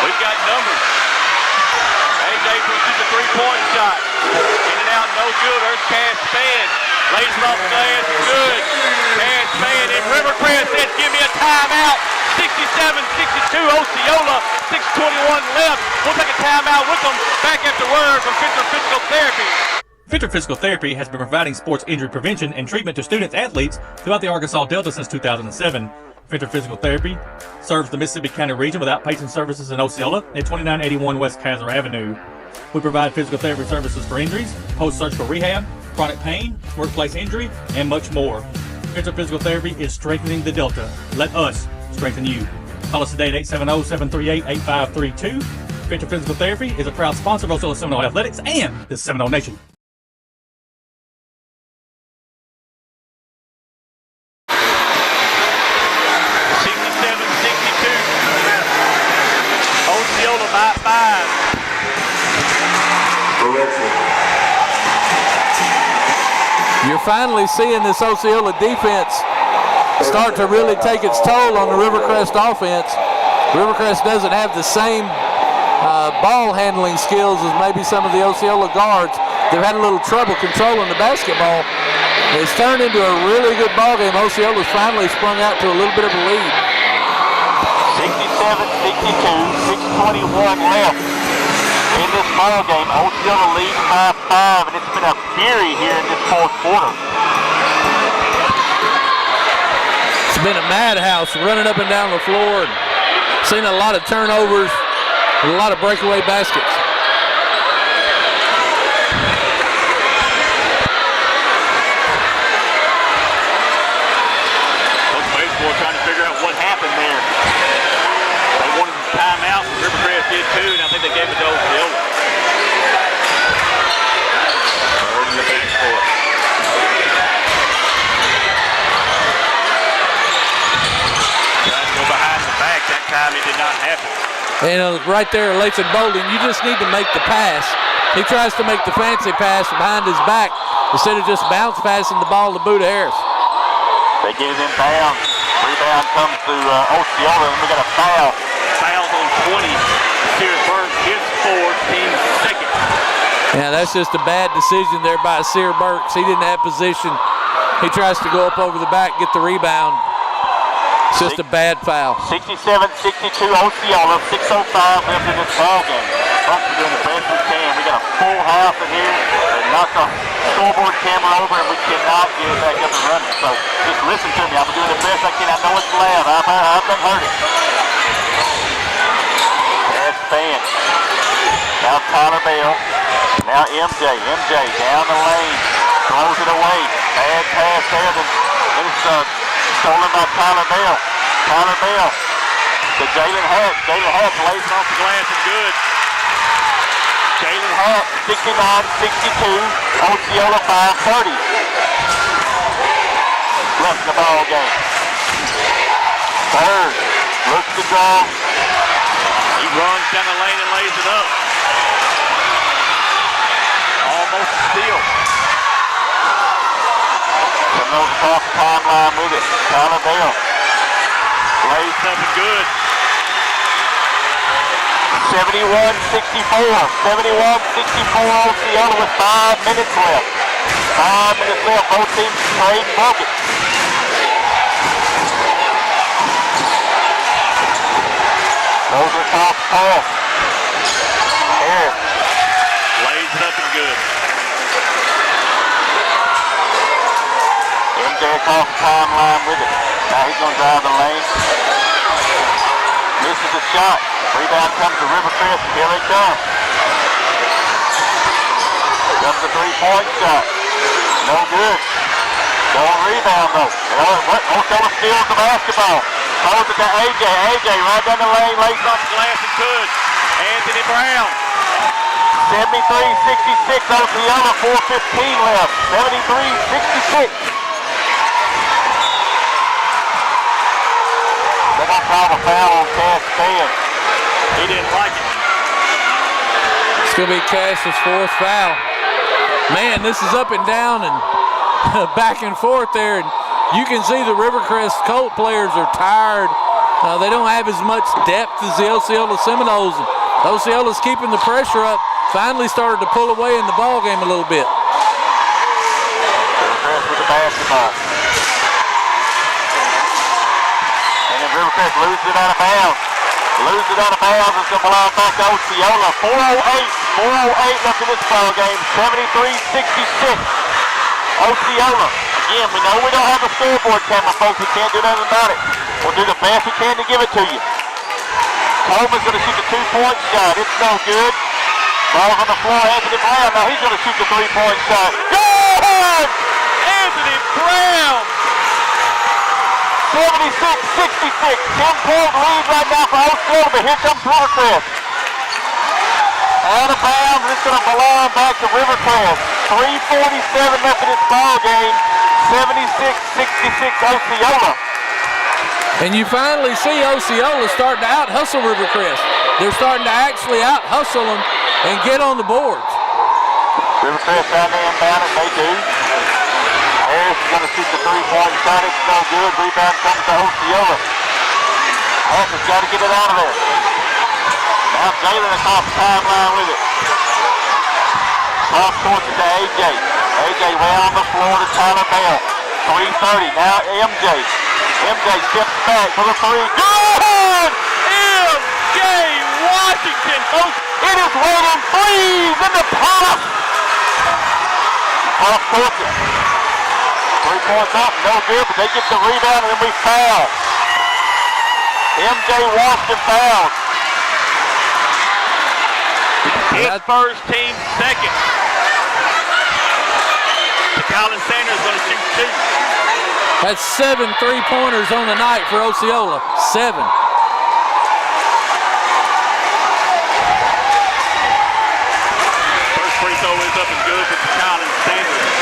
S8: We've got numbers. AJ pushes the three-point shot. In and out, no good. There's Cass Spann. Lays it off the glass, good. Cass Spann, and Rivercrest says, give me a timeout. 67-62, Osceola. 6:21 left. We'll take a timeout with them. Back after word from Fisher Physical Therapy.
S2: Fisher Physical Therapy has been providing sports injury prevention and treatment to students athletes throughout the Arkansas Delta since 2007. Fisher Physical Therapy serves the Mississippi County region with outpatient services in Osceola at 2981 West Kaiser Avenue. We provide physical therapy services for injuries, post-surgical rehab, chronic pain, workplace injury, and much more. Fisher Physical Therapy is strengthening the Delta. Let us strengthen you. Call us today at 870-738-8532. Fisher Physical Therapy is a proud sponsor of Osceola Seminole Athletics and the Seminole Nation.
S8: Osceola by 5.
S13: correction.
S12: You're finally seeing this Osceola defense start to really take its toll on the Rivercrest offense. Rivercrest doesn't have the same ball handling skills as maybe some of the Osceola guards. They've had a little trouble controlling the basketball. It's turned into a really good ball game. Osceola's finally sprung out to a little bit of a lead.
S14: 67-62, 6:21 left in this ball game. Osceola leads by 5, and it's been a fury here in this fourth quarter.
S12: It's been a madhouse running up and down the floor. And seen a lot of turnovers and a lot of breakaway baskets.
S8: Coach Baseball trying to figure out what happened there. They wanted a timeout, Rivercrest did too, and I think they gave it to Osceola. Third in the backcourt. Trying to go behind the back, that time it did not happen.
S12: And right there, Lathan Bolden, you just need to make the pass. He tries to make the fancy pass behind his back instead of just bounce passing the ball to Buda Harris.
S14: They get it in bounds. Rebound comes to Osceola, and we got a foul.
S8: Fouls on 20. Sears Burke, his fourth, team second.
S12: Yeah, that's just a bad decision there by Sear Burks. He didn't have position. He tries to go up over the back, get the rebound. It's just a bad foul.
S14: 67-62 Osceola, 6:05 left in this ball game. Folks are doing the best we can. We got a full house in here. They knocked the scoreboard camera over, and we cannot get it back up and running. So just listen to me. I'm doing the best I can. I know it's loud. I've been heard it. Bad fan. Now Tyler Bell. Now MJ. MJ down the lane. Throws it away. Bad pass there. Then it's stolen by Tyler Bell. Tyler Bell to Jalen Hatch. Jalen Hatch lays it off the glass and good. Jalen Hatch, 69-62. Osceola 5:30 left in the ball game. Third, looks to draw.
S8: He runs down the lane and lays it up. Almost a steal.
S14: Coming across the timeline with it. Tyler Bell
S8: lays up and good.
S14: 71-64. 71-64 Osceola with 5 minutes left. 5 minutes left. Both teams trade bucket. Those are top pass. Harris
S8: lays it up and good.
S14: MJ across the timeline with it. Now he's going to drive the lane. Misses the shot. Rebound comes to Rivercrest. Here they come. Comes the three-point shot. No good. Don't rebound though. Osceola steals the basketball. Throws it to AJ. AJ right down the lane. Lays off the glass and good.
S8: Anthony Brown.
S14: 73-66. Osceola 4:15 left. 73-66. They're going to call the foul on Cass Stan.
S8: He didn't like it.
S12: It's going to be Cash's fourth foul. Man, this is up and down and back and forth there. And you can see the Rivercrest Colt players are tired. They don't have as much depth as the Osceola Seminoles. Osceola's keeping the pressure up. Finally started to pull away in the ball game a little bit.
S14: Rivercrest with the basketball. And then Rivercrest loses it out of bounds. Loses it out of bounds. It's going to belong back to Osceola. 4:08 left in this ball game. 73-66. Osceola. Again, we know we don't have a scoreboard camera, folks. We can't do nothing about it. We'll do the best we can to give it to you. Coleman's going to shoot the two-point shot. It's no good. Ball's on the floor. Anthony Brown. Now he's going to shoot the three-point shot. Good!
S8: Anthony Brown.
S14: 76-66. 10-point lead right now for Osceola, but here comes Rivercrest. Out of bounds. It's going to belong back to Rivercrest. 3:47 left in this ball game. 76-66 Osceola.
S12: And you finally see Osceola starting to out-hustle Rivercrest. They're starting to actually out-hustle them and get on the boards.
S14: Rivercrest trying to inbound it. They do. Harris is going to shoot the three-point shot. It's no good. Rebound comes to Osceola. Harris has got to get it out of there. Now Jalen across the timeline with it. Cross court to AJ. AJ way on the floor to Tyler Bell. 3:30. Now MJ. MJ steps back for the three. Good! MJ Washington, folks. It is waiting. Freeze in the palace. Cross court. 3 points up. No good, but they get the rebound and then we foul. MJ Washington fouls.
S8: His first, team second. Colin Sanders is going to shoot 2.
S12: That's 7 3-pointers on the night for Osceola. 7.
S8: First free throw is up and good for Colin Sanders.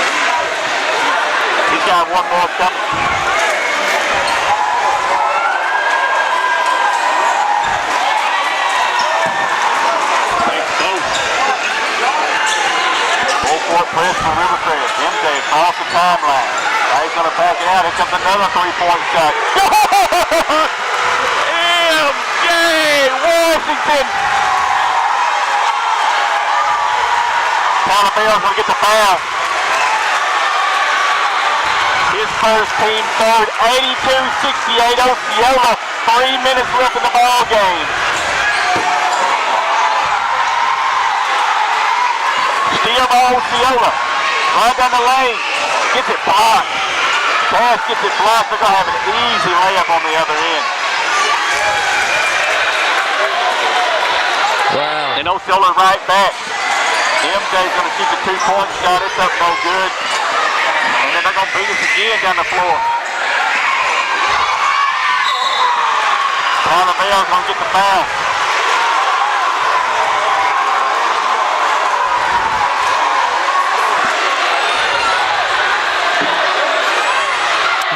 S14: He's got one more coming. Full-court press for Rivercrest. MJ across the timeline. Now he's going to back it out. Here comes another three-point shot. MJ Washington. Tyler Bell's going to get the foul. His first, team third. 82-68 Osceola. 3 minutes left in the ball game. Steal by Osceola. Right down the lane. Gets it blocked. Cass gets it blocked. They're going to have an easy layup on the other end.
S12: Wow.
S14: And Osceola right back. MJ's going to shoot the 2-point shot. It's up no good. And then they're going to beat us again down the floor. Tyler Bell's going to get the foul.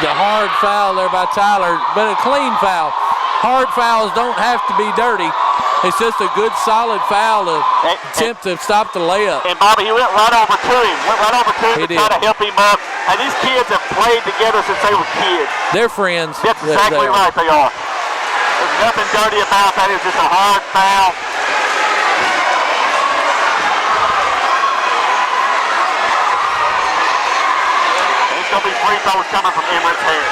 S12: The hard foul there by Tyler, but a clean foul. Hard fouls don't have to be dirty. It's just a good, solid foul to attempt to stop the layup.
S14: And Bobby, he went right over to him.
S12: He
S14: to try to help him up. And these kids have played together since they were kids.
S12: They're friends.
S14: That's exactly right, they are. There's nothing dirty about that. It's just a hard foul. Going to be free throws coming from Emirates Harris.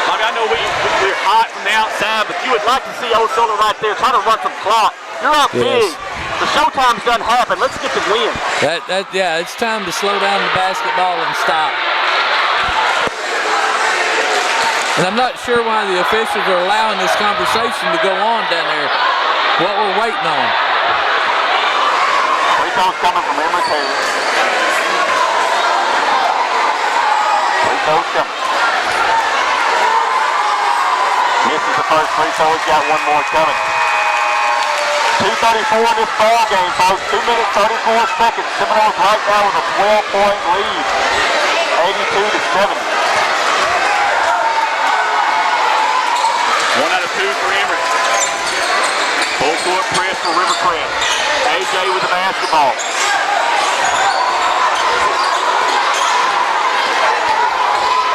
S8: Bobby, I know we're hot from the outside, but
S14: You would like to see Osceola right there, try to run some clock. You're up big. The showtime's done happen. Let's get the win.
S12: Yeah, it's time to slow down the basketball and stop. And I'm not sure why the officials are allowing this conversation to go on down there. What we're waiting on.
S14: Free throws coming from Emirates Harris. Free throws coming. Misses the first free throw. He's got one more coming. 2:34 in this ball game, folks. 2 minutes, 34 seconds. Seminoles right now with a 12-point lead. 82-70.
S8: 1 out of 2 for Emirates. Full court press for Rivercrest.
S14: AJ with the basketball.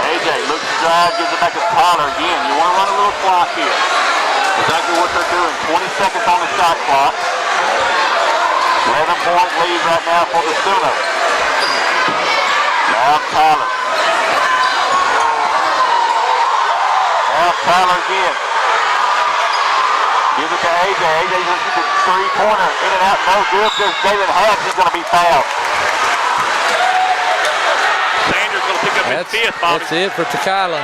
S14: AJ looks to drive, gives it back to Tyler again. You want to run a little clock here. Exactly what they're doing. 20 seconds on the shot clock. 11-point lead right now for the Seminoles. Now Tyler. Now Tyler again. Gives it to AJ. AJ's going to shoot the three-pointer. In and out, no good. There's Jalen Hatch. He's going to be fouled.
S8: Sanders going to pick up his fifth, Bobby.
S12: That's it for Tylen.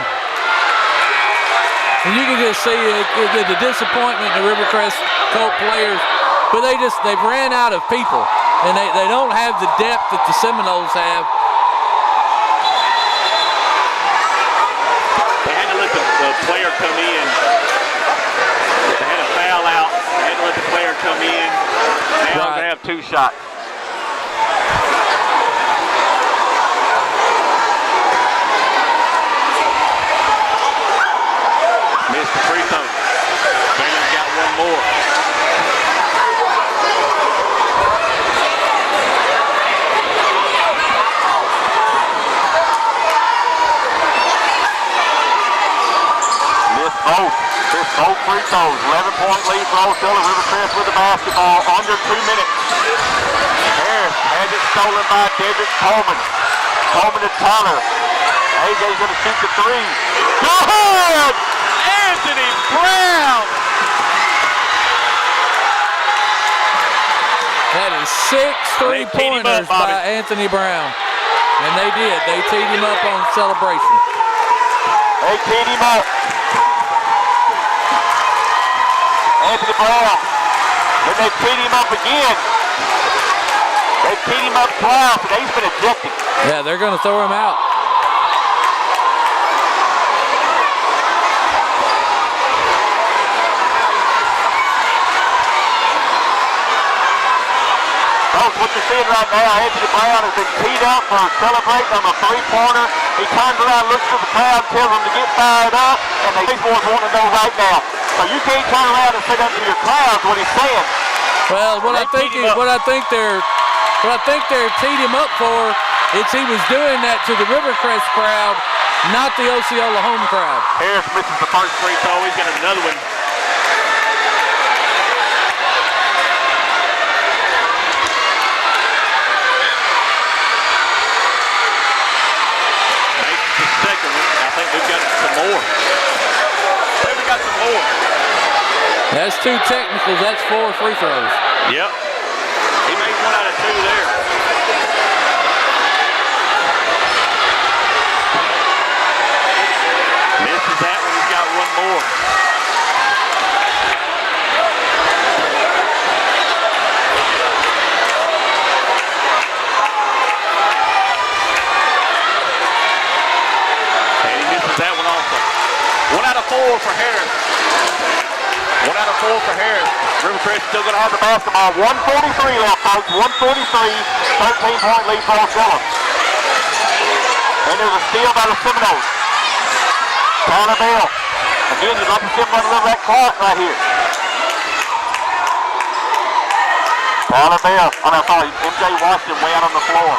S12: And you can just see the disappointment in the Rivercrest Colt players, but they've ran out of people, and they don't have the depth that the Seminoles have.
S8: They had to let the player come in. They had a foul out. They had to let the player come in. Now they have 2 shots. Missed the free throw. Baylor's got one more.
S14: free throws. 11-point lead for Osceola. Rivercrest with the basketball. Under 2 minutes. Harris has it stolen by Dedrick Coleman. Coleman to Tyler. AJ's going to shoot the three. Good! Anthony Brown!
S12: That is 6 3-pointers by Anthony Brown. And they did. They teed him up on celebration.
S14: They teed him up. Anthony Brown. Then they teed him up again. They teed him up twice, and he's been ejected.
S12: Yeah, they're going to throw him out.
S14: Folks, what you're seeing right now, Anthony Brown has been teed up for celebrating on a three-pointer. He turns around, looks to the crowd, tells them to get fired up, and the boys want to know right now. So you can't turn around and say that to your crowd, what he's saying.
S12: Well, what I think they're teed him up for is he was doing that to the Rivercrest crowd, not the Osceola home crowd.
S8: Harris misses the first free throw. He's got another one. Makes the second one. I think we've got some more.
S12: That's 2 technicals. That's 4 free throws.
S8: Yep. He made 1 out of 2 there. Misses that one. He's got 1 more. And he misses that one also. 1 out of 4 for Harris. 1 out of 4 for Harris.
S14: Rivercrest still going to have the basketball. 1:43 left, folks. 1:43. 13-point lead for Osceola. And there's a steal by the Seminoles. Tyler Bell. Again, you'd like to see him run a little that clock right here. Tyler Bell. Oh, no, sorry. MJ Washington way out on the floor.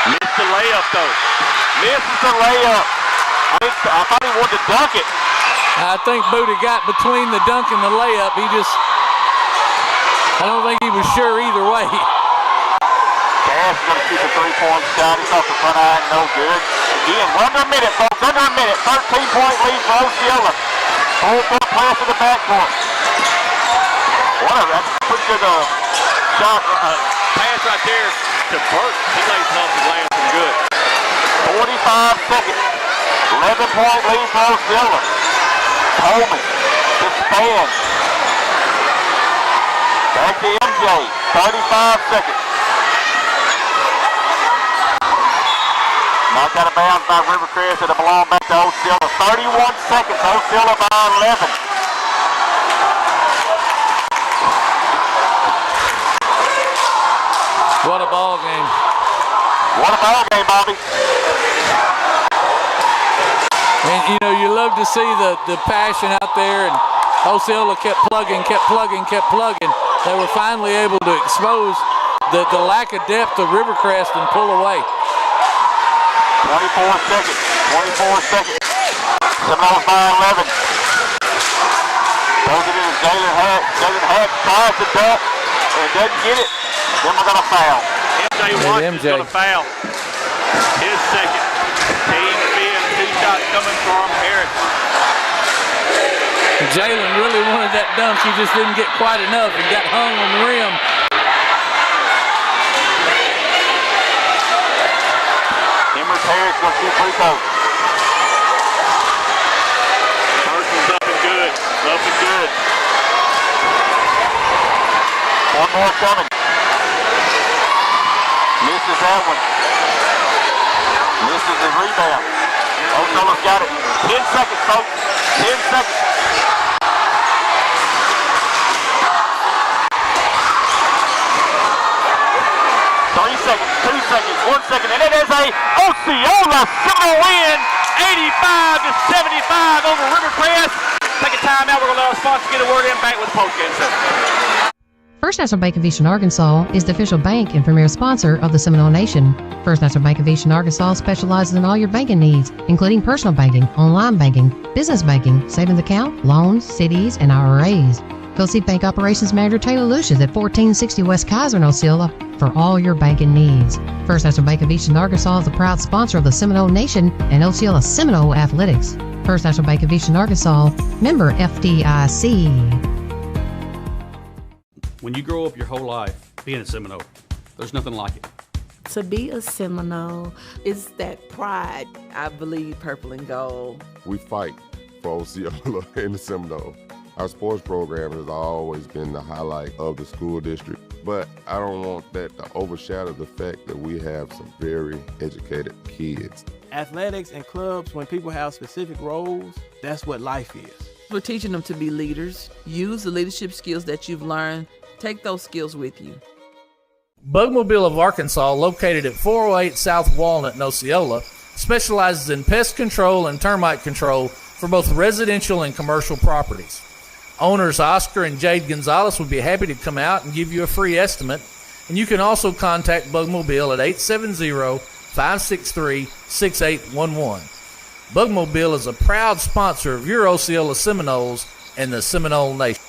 S8: Missed the layup, though.
S14: Misses the layup. I thought he wanted to dunk it.
S12: I think Booty got between the dunk and the layup. I don't think he was sure either way.
S14: Cass is going to shoot the 3-point shot. He's off the front eye, no good. Again, under a minute, folks. Under a minute. 13-point lead for Osceola. 4-point pass to the backcourt. That's a pretty good shot.
S8: Pass right there to Burt. He lays off the last one good.
S14: 45 seconds. 11-point lead for Osceola. Coleman to Span. Back to MJ. 35 seconds. Knocked out of bounds by Rivercrest. It'll belong back to Osceola. 31 seconds. Osceola by 11.
S12: What a ball game.
S14: What a ball game, Bobby.
S12: And, you love to see the passion out there, and Osceola kept plugging. They were finally able to expose the lack of depth of Rivercrest and pull away.
S14: 24 seconds. Seminoles by 11. Throws it in to Jalen Hack. Jalen Hack tries to duck and doesn't get it. Then we're going to foul.
S8: MJ Washington's going to foul. His second. Team being 2 shots coming from Harris.
S12: Jalen really wanted that dunk. He just didn't get quite enough and got hung on the rim.
S14: Harris going to shoot free throws.
S8: First one's up and good.
S14: Up and good. 1 more coming. Misses that one. Misses the rebound. Osceola's got it. 10 seconds, folks. 10 seconds. Seconds, 2 seconds, 1 second, and it is a Osceola Seminole win, 85-75 over Rivercrest. Take a time out. We're going to let our sponsor get a word in. Back with the postgame.
S1: First National Bank of Eastern Arkansas is the official bank and premier sponsor of the Seminole Nation. First National Bank of Eastern Arkansas specializes in all your banking needs, including personal banking, online banking, business banking, savings account, loans, CDs, and IRAs. Go see Bank Operations Manager Taylor Lucius at 1460 West Kaiser in Osceola for all your banking needs. First National Bank of Eastern Arkansas is the proud sponsor of the Seminole Nation and Osceola Seminole Athletics. First National Bank of Eastern Arkansas, member FDIC.
S9: When you grow up your whole life being a Seminole, there's nothing like it.
S3: To be a Seminole is that pride.
S4: I believe purple and gold.
S5: We fight for Osceola and the Seminoles. Our sports program has always been the highlight of the school district, but I don't want that to overshadow the fact that we have some very educated kids.
S6: Athletics and clubs, when people have specific roles, that's what life is.
S4: We're teaching them to be leaders. Use the leadership skills that you've learned. Take those skills with you.
S7: Bugmobile of Arkansas, located at 408 South Walnut in Osceola, specializes in pest control and termite control for both residential and commercial properties. Owners Oscar and Jade Gonzalez would be happy to come out and give you a free estimate, and you can also contact Bugmobile at 870-563-6811. Bugmobile is a proud sponsor of your Osceola Seminoles and the Seminole Nation.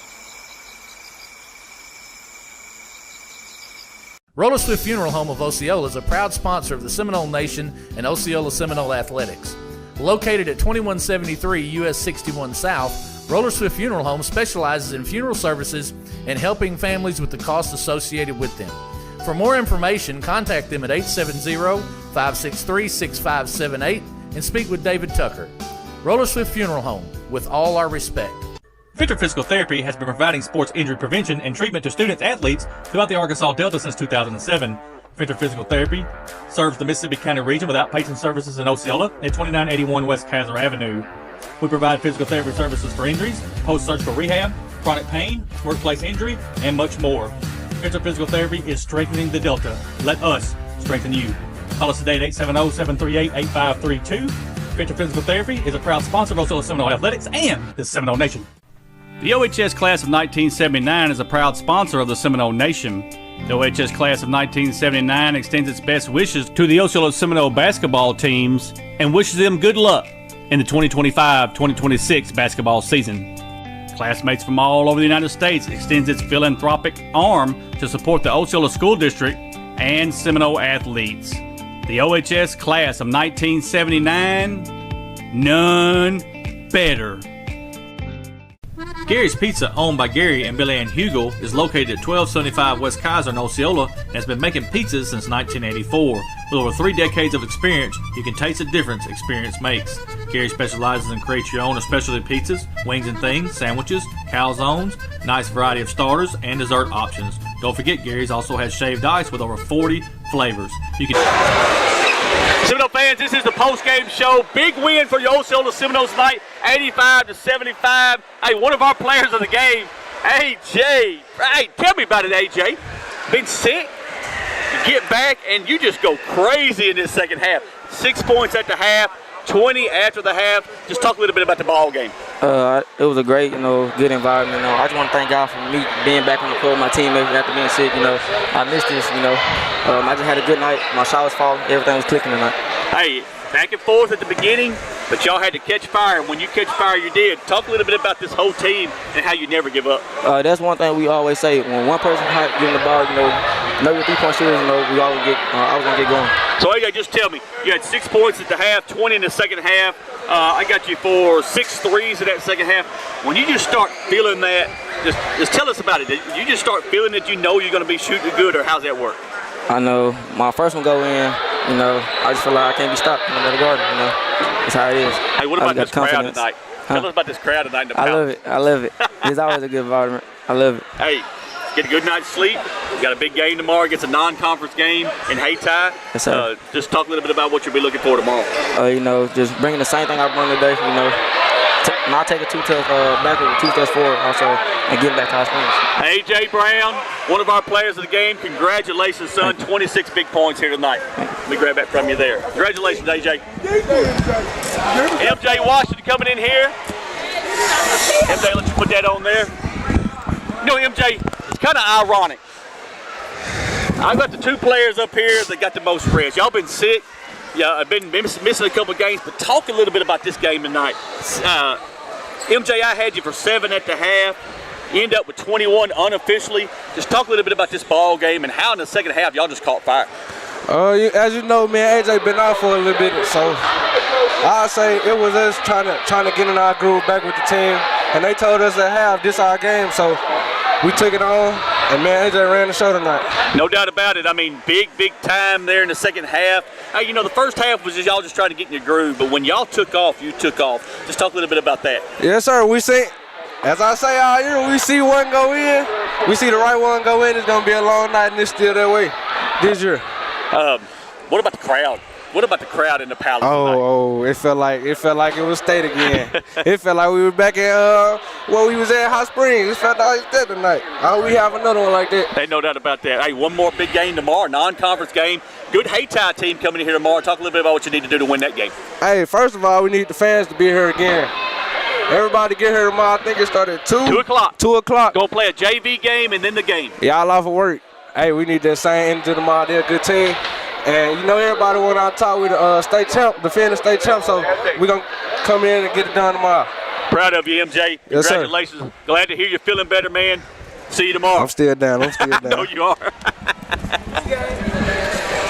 S7: Roller Swift Funeral Home of Osceola is a proud sponsor of the Seminole Nation and Osceola Seminole Athletics. Located at 2173 US 61 South, Roller Swift Funeral Home specializes in funeral services and helping families with the costs associated with them. For more information, contact them at 870-563-6578 and speak with David Tucker. Roller Swift Funeral Home, with all our respect.
S2: Venture Physical Therapy has been providing sports injury prevention and treatment to students athletes throughout the Arkansas Delta since 2007. Venture Physical Therapy serves the Mississippi County region with outpatient services in Osceola at 2981 West Kaiser Avenue. We provide physical therapy services for injuries, post-surgical rehab, chronic pain, workplace injury, and much more. Venture Physical Therapy is strengthening the Delta. Let us strengthen you. Call us today at 870-738-8532. Venture Physical Therapy is a proud sponsor of Osceola Seminole Athletics and the Seminole Nation.
S8: The OHS Class of 1979 is a proud sponsor of the Seminole Nation. The OHS Class of 1979 extends its best wishes to the Osceola Seminole basketball teams and wishes them good luck in the 2025-2026 basketball season. Classmates from all over the United States extends its philanthropic arm to support the Osceola School District and Seminole athletes. The OHS Class of 1979, none better.
S2: Gary's Pizza, owned by Gary and Billy Ann Hugel, is located at 1275 West Kaiser in Osceola and has been making pizzas since 1984. With over 3 decades of experience, you can taste the difference experience makes. Gary specializes in create your own specialty pizzas, wings and things, sandwiches, calzones, nice variety of starters, and dessert options. Don't forget, Gary's also has shaved ice with over 40 flavors. You can.
S8: Seminole fans, this is the post-game show. Big win for your Osceola Seminoles tonight, 85-75. Hey, one of our players of the game, AJ. Hey, tell me about it, AJ. Been sick, you get back, and you just go crazy in this second half. 6 points at the half, 20 after the half. Just talk a little bit about the ball game.
S15: It was a great, good environment. I just want to thank God for me being back on the court, my teammates after being sick. I missed this. I just had a good night. My shot was falling. Everything was clicking tonight.
S8: Hey, back and forth at the beginning, but y'all had to catch fire. When you catch fire, you did. Talk a little bit about this whole team and how you never give up.
S15: That's one thing we always say. When one person hot getting the ball, know your three-point shooters, we always I was going to get going.
S8: So, AJ, just tell me, you had 6 points at the half, 20 in the second half. I got you for 6 threes in that second half. When you just start feeling that, just tell us about it. Did you just start feeling that you're going to be shooting good, or how's that work?
S15: I know my first one go in, I just feel like I can't be stopped in the garden, That's how it is.
S8: Hey, what about this crowd tonight? Tell us about this crowd tonight in the Palace.
S15: I love it. It's always a good environment. I love it.
S8: Hey, get a good night's sleep. You got a big game tomorrow against a non-conference game in Hayti.
S15: Yes, sir.
S8: Just talk a little bit about what you'll be looking for tomorrow.
S15: Just bringing the same thing I brought today, I'll take a 2 steps backward, 2 steps forward also, and get back to our springs.
S8: AJ Brown, one of our players of the game. Congratulations, son. 26 big points here tonight. Let me grab that from you there. Congratulations, AJ. MJ Washington coming in here. MJ, let you put that on there. MJ, it's kind of ironic. I've got the two players up here that got the most rest. Y'all been sick. Yeah, I've been missing a couple of games, but talk a little bit about this game tonight. MJ, I had you for 7 at the half. You end up with 21 unofficially. Just talk a little bit about this ball game and how in the second half y'all just caught fire.
S16: As you know, man, AJ been out for a little bit, so I'll say it was us trying to get in our groove back with the team, and they told us at half this our game, so we took it on, and man, AJ ran the show tonight.
S8: No doubt about it. I mean, big time there in the second half. Hey, the first half was just y'all just trying to get in your groove, but when y'all took off, you took off. Just talk a little bit about that.
S16: Yes, sir. We see, as I say all year, we see one go in, we see the right one go in. It's gonna be a long night, and it's still that way this year.
S8: What about the crowd? What about the crowd in the Palace tonight?
S16: It felt like it was state again. It felt like we were back at where we was at Hot Springs. It felt like that tonight. We have another one like that.
S8: Hey, no doubt about that. Hey, one more big game tomorrow, non-conference game. Good Hayti team coming in here tomorrow. Talk a little bit about what you need to do to win that game.
S16: Hey, first of all, we need the fans to be here again. Everybody get here tomorrow. I think it started at 2 o'clock. 2 o'clock.
S8: Gonna play a JV game and then the game.
S16: Y'all off of work. Hey, we need that same energy tomorrow. They're a good team. And everybody want on top with the state champ, defending state champ, so we're going to come in and get it done tomorrow.
S8: Proud of you, MJ.
S16: Yes,
S8: congratulations.
S16: Sir.
S8: Glad to hear you're feeling better, man. See you tomorrow.
S16: I'm still down.
S8: I know you are.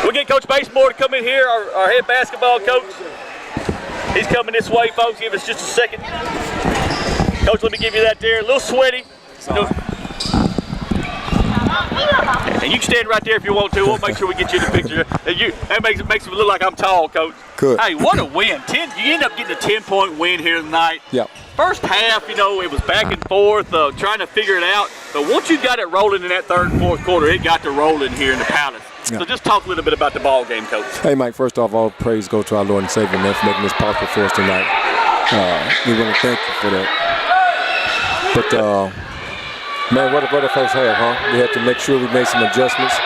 S8: We'll get Coach Basemore to come in here, our head basketball coach. He's coming this way, folks. Give us just a second. Coach, let me give you that there. A little sweaty. And you can stand right there if you want to. We'll make sure we get you the picture. That makes it look like I'm tall, Coach.
S17: Good.
S8: Hey, what a win. You end up getting a 10-point win here tonight.
S17: Yep.
S8: First half, it was back and forth, trying to figure it out. But once you got it rolling in that third and fourth quarter, it got to rolling here in the Palace.
S17: Yep.
S8: So just talk a little bit about the ball game, Coach.
S17: Hey, Mike, first off, all praise go to our Lord and Savior, man, for making this possible for us tonight. We want to thank you for that. But, man, what a first half, huh? We had to make sure we made some adjustments.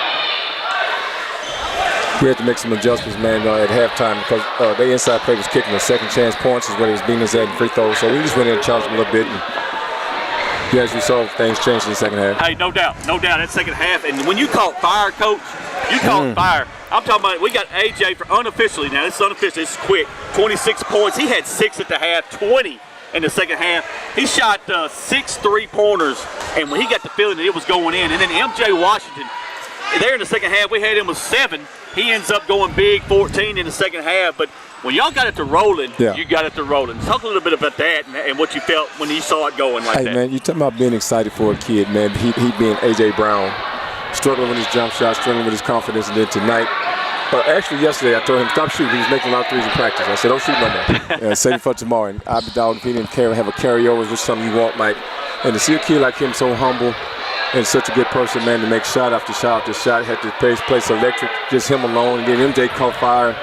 S17: Man, at halftime because their inside play was kicking us. Second chance points is what it was beating us at in free throws. So we just went in and challenged them a little bit. And, as you saw, things changed in the second half.
S8: Hey, no doubt. That second half. And when you caught fire, Coach, you caught fire. I'm talking about, we got AJ for unofficially. Now, this is unofficial. This is quick. 26 points. He had 6 at the half, 20 in the second half. He shot 6 3-pointers, and when he got the feeling that it was going in, and then MJ Washington, there in the second half, we had him with 7. He ends up going big, 14 in the second half. But when y'all got it to rolling, you got it to rolling. Talk a little bit about that and what you felt when you saw it going like that.
S17: Hey, man, you talking about being excited for a kid, man. He being A.J. Brown, struggling with his jump shot, struggling with his confidence, and then tonight, actually yesterday I told him stop shooting. He was making a lot of threes in practice. I said don't shoot no more. Save it for tomorrow. And I'll be down if he didn't have a carryover, which is something you want, Mike. And to see a kid like him so humble and such a good person, man, to make shot after shot after shot, had the place electric, just him alone. And then MJ caught fire.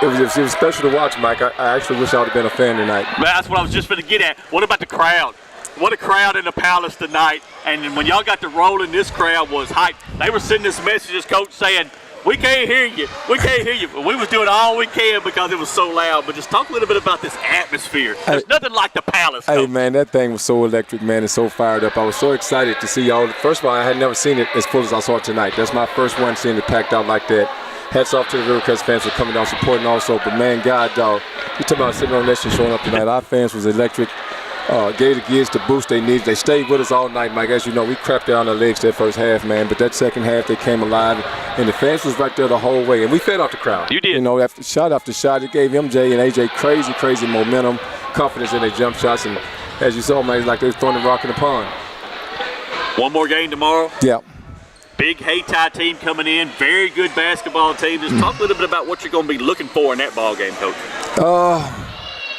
S17: It was special to watch, Mike. I actually wish I would have been a fan tonight.
S8: Man, that's what I was just going to get at. What about the crowd? What a crowd in the Palace tonight. And when y'all got to rolling, this crowd was hyped. They were sending us messages, Coach, saying, we can't hear you. We can't hear you. But we was doing all we can because it was so loud. But just talk a little bit about this atmosphere. There's nothing like the Palace, Coach.
S17: Hey, man, that thing was so electric, man, and so fired up. I was so excited to see y'all. First of all, I had never seen it as full as I saw it tonight. That's my first one seeing it packed out like that. Hats off to the Rivercrest fans for coming down supporting also. But, man, God, dog, you talking about sitting on Nation showing up tonight. Our fans was electric. Gave the kids the boost they needed. They stayed with us all night, Mike. As you know, we crapped down their legs that first half, man. But that second half, they came alive. And the fans was right there the whole way. And we fed off the crowd.
S8: You did.
S17: After shot, it gave MJ and AJ crazy momentum, confidence in their jump shots. And as you saw, man, it's like they were throwing the rock in the pond.
S8: One more game tomorrow.
S17: Yeah.
S8: Big Hayti team coming in. Very good basketball team. Just talk a little bit about what you're going to be looking for in that ball game, Coach.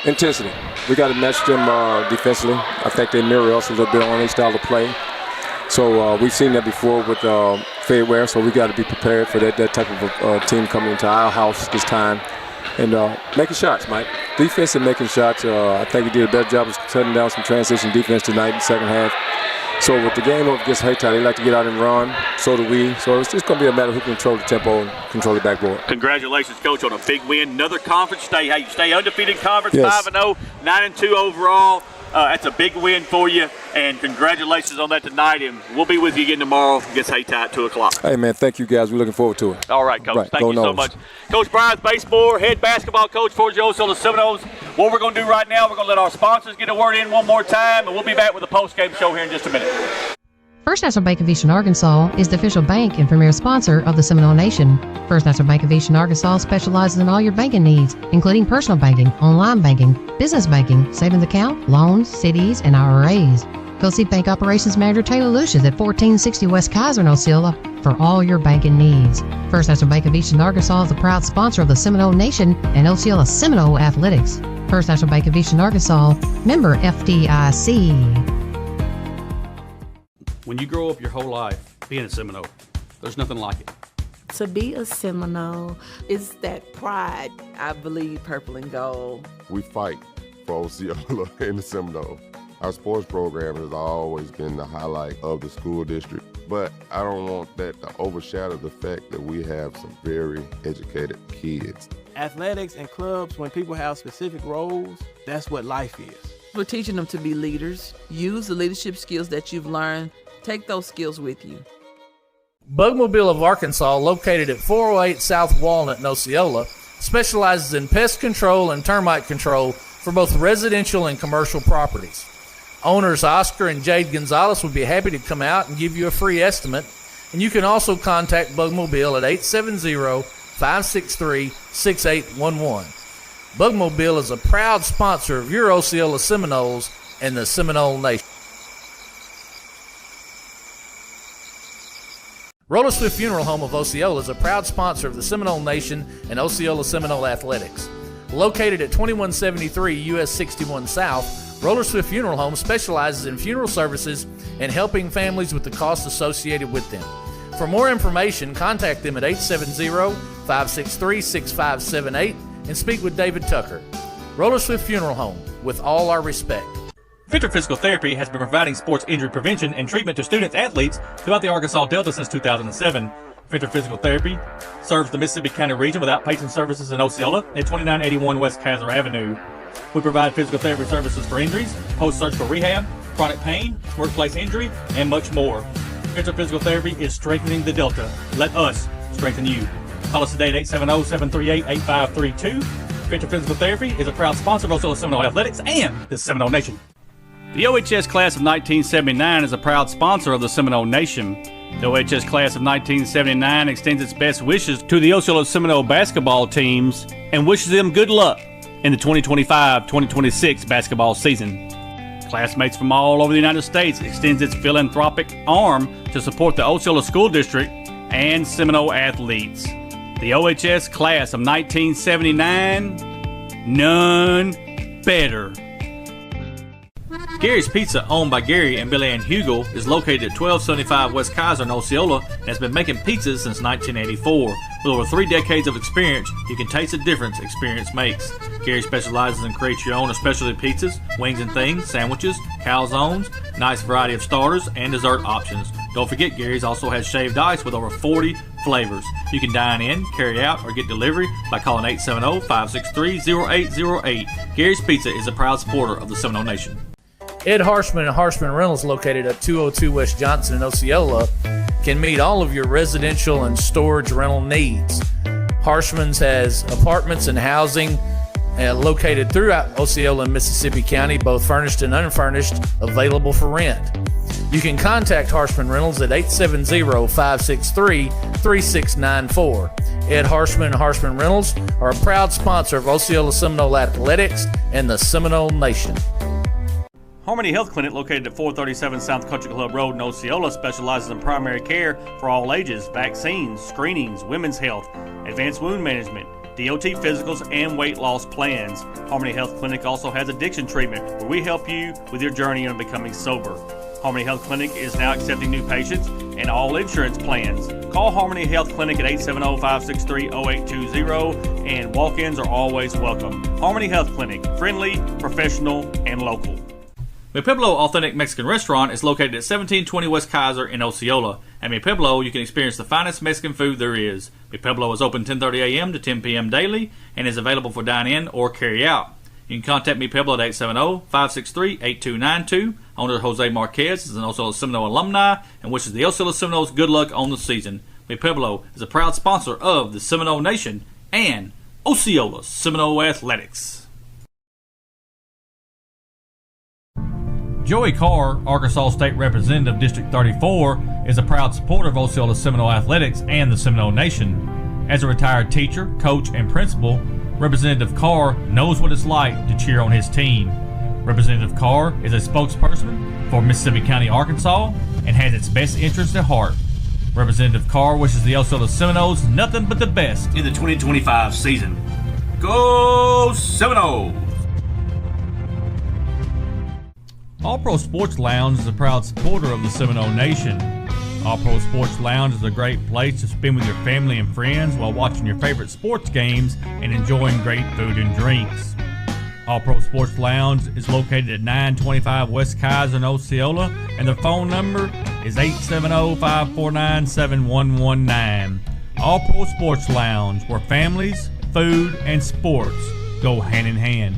S17: Intensity. We got to match them defensively. I think they mirror us a little bit on their style of play. So we've seen that before with Fedware, so we got to be prepared for that type of team coming into our house this time. And making shots, Mike. Defense and making shots. I think we did a better job of shutting down some transition defense tonight in the second half. So with the game over against Hayti, they like to get out and run. So do we. So it's just going to be a matter of who can control the tempo and control the backboard.
S8: Congratulations, Coach, on a big win. Another conference stay. Hey, you stay undefeated in conference,
S17: yes.
S8: 5-0, 9-2 overall. That's a big win for you, and congratulations on that tonight. And we'll be with you again tomorrow against Hayti at 2 o'clock.
S17: Hey, man, thank you, guys. We're looking forward to it.
S8: All right, Coach.
S17: Right.
S8: Thank
S17: Go
S8: you so
S17: Noles.
S8: much. Coach Brian's baseball, head basketball coach for the Osceola Seminoles. What we're going to do right now, we're going to let our sponsors get a word in one more time, and we'll be back with a post-game show here in just a minute.
S1: First National Bank of Eastern Arkansas is the official bank and premier sponsor of the Seminole Nation. First National Bank of Eastern Arkansas specializes in all your banking needs, including personal banking, online banking, business banking, savings account, loans, CDs, and IRAs. Go see Bank Operations Manager Taylor Lucius at 1460 West Kaiser in Osceola for all your banking needs. First National Bank of Eastern Arkansas is the proud sponsor of the Seminole Nation and Osceola Seminole Athletics. First National Bank of Eastern Arkansas, member FDIC.
S9: When you grow up your whole life being a Seminole, there's nothing like it.
S3: To be a Seminole is that pride.
S4: I believe purple and gold.
S5: We fight for Osceola and the Seminoles. Our sports program has always been the highlight of the school district, but I don't want that to overshadow the fact that we have some very educated kids.
S6: Athletics and clubs, when people have specific roles, that's what life is.
S4: We're teaching them to be leaders. Use the leadership skills that you've learned. Take those skills with you.
S7: Bugmobile of Arkansas, located at 408 South Walnut in Osceola, specializes in pest control and termite control for both residential and commercial properties. Owners Oscar and Jade Gonzalez would be happy to come out and give you a free estimate, and you can also contact Bugmobile at 870-563-6811. Bugmobile is a proud sponsor of your Osceola Seminoles and the Seminole Nation. Roller Swift Funeral Home of Osceola is a proud sponsor of the Seminole Nation and Osceola Seminole Athletics. Located at 2173 US 61 South, Roller Swift Funeral Home specializes in funeral services and helping families with the costs associated with them. For more information, contact them at 870-563-6578 and speak with David Tucker. Roller Swift Funeral Home, with all our respect.
S2: Venture Physical Therapy has been providing sports injury prevention and treatment to students athletes throughout the Arkansas Delta since 2007. Venture Physical Therapy serves the Mississippi County region with outpatient services in Osceola at 2981 West Kaiser Avenue. We provide physical therapy services for injuries, post-surgical rehab, chronic pain, workplace injury, and much more. Venture Physical Therapy is strengthening the Delta. Let us strengthen you. Call us today at 870-738-8532. Venture Physical Therapy is a proud sponsor of Osceola Seminole Athletics and the Seminole Nation.
S8: The OHS Class of 1979 is a proud sponsor of the Seminole Nation. The OHS Class of 1979 extends its best wishes to the Osceola Seminole basketball teams and wishes them good luck in the 2025-2026 basketball season. Classmates from all over the United States extends its philanthropic arm to support the Osceola School District and Seminole athletes. The OHS Class of 1979, none better. Gary's Pizza, owned by Gary and Billy Ann Hugel, is located at 1275 West Kaiser in Osceola and has been making pizzas since 1984. With over 3 decades of experience, you can taste the difference experience makes. Gary specializes in create your own specialty pizzas, wings and things, sandwiches, calzones, nice variety of starters, and dessert options. Don't forget, Gary's also has shaved ice with over 40 flavors. You can dine in, carry out, or get delivery by calling 870-563-0808. Gary's Pizza is a proud supporter of the Seminole Nation.
S7: Ed Harshman and Harshman Rentals, located at 202 West Johnson in Osceola, can meet all of your residential and storage rental needs. Harshman's has apartments and housing located throughout Osceola and Mississippi County, both furnished and unfurnished, available for rent. You can contact Harshman Rentals at 870-563-3694. Ed Harshman and Harshman Rentals are a proud sponsor of Osceola Seminole Athletics and the Seminole Nation.
S8: Harmony Health Clinic, located at 437 South Country Club Road in Osceola, specializes in primary care for all ages, vaccines, screenings, women's health, advanced wound management, DOT physicals, and weight loss plans. Harmony Health Clinic also has addiction treatment, where we help you with your journey on becoming sober. Harmony Health Clinic is now accepting new patients and all insurance plans. Call Harmony Health Clinic at 870-563-0820, and walk-ins are always welcome. Harmony Health Clinic, friendly, professional, and local.
S2: Mi Pueblo Authentic Mexican Restaurant is located at 1720 West Kaiser in Osceola. At Mi Pueblo, you can experience the finest Mexican food there is. Mi Pueblo is open 10:30 a.m. to 10 p.m. daily and is available for dine-in or carry-out. You can contact me, Pueblo, at 870-563-8292. Owner Jose Marquez is an Osceola Seminole alumni and wishes the Osceola Seminoles good luck on the season. Mi Pueblo is a proud sponsor of the Seminole Nation and Osceola Seminole Athletics. Joey Carr, Arkansas State Representative, District 34, is a proud supporter of Osceola Seminole Athletics and the Seminole Nation. As a retired teacher, coach, and principal, Representative Carr knows what it's like to cheer on his team. Representative Carr is a spokesperson for Mississippi County, Arkansas, and has its best interests at heart. Representative Carr wishes the Osceola Seminoles nothing but the best in the 2025 season. Go Seminoles! All Pro Sports Lounge is a proud supporter of the Seminole Nation. All Pro Sports Lounge is a great place to spend with your family and friends while watching your favorite sports games and enjoying great food and drinks. All Pro Sports Lounge is located at 925 West Kaiser in Osceola, and the phone number is 870-549-7119. All Pro Sports Lounge, where families, food, and sports go hand in hand.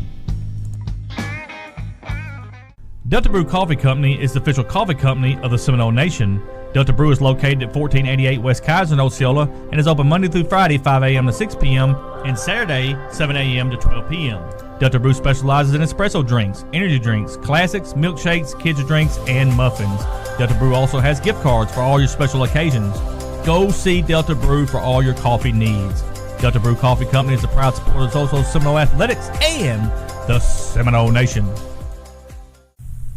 S2: Delta Brew Coffee Company is the official coffee company of the Seminole Nation. Delta Brew is located at 1488 West Kaiser in Osceola and is open Monday through Friday, 5 a.m. to 6 p.m. and Saturday, 7 a.m. to 12 p.m. Delta Brew specializes in espresso drinks, energy drinks, classics, milkshakes, kids' drinks, and muffins. Delta Brew also has gift cards for all your special occasions. Go see Delta Brew for all your coffee needs. Delta Brew Coffee Company is a proud supporter of Osceola Seminole Athletics and the Seminole Nation.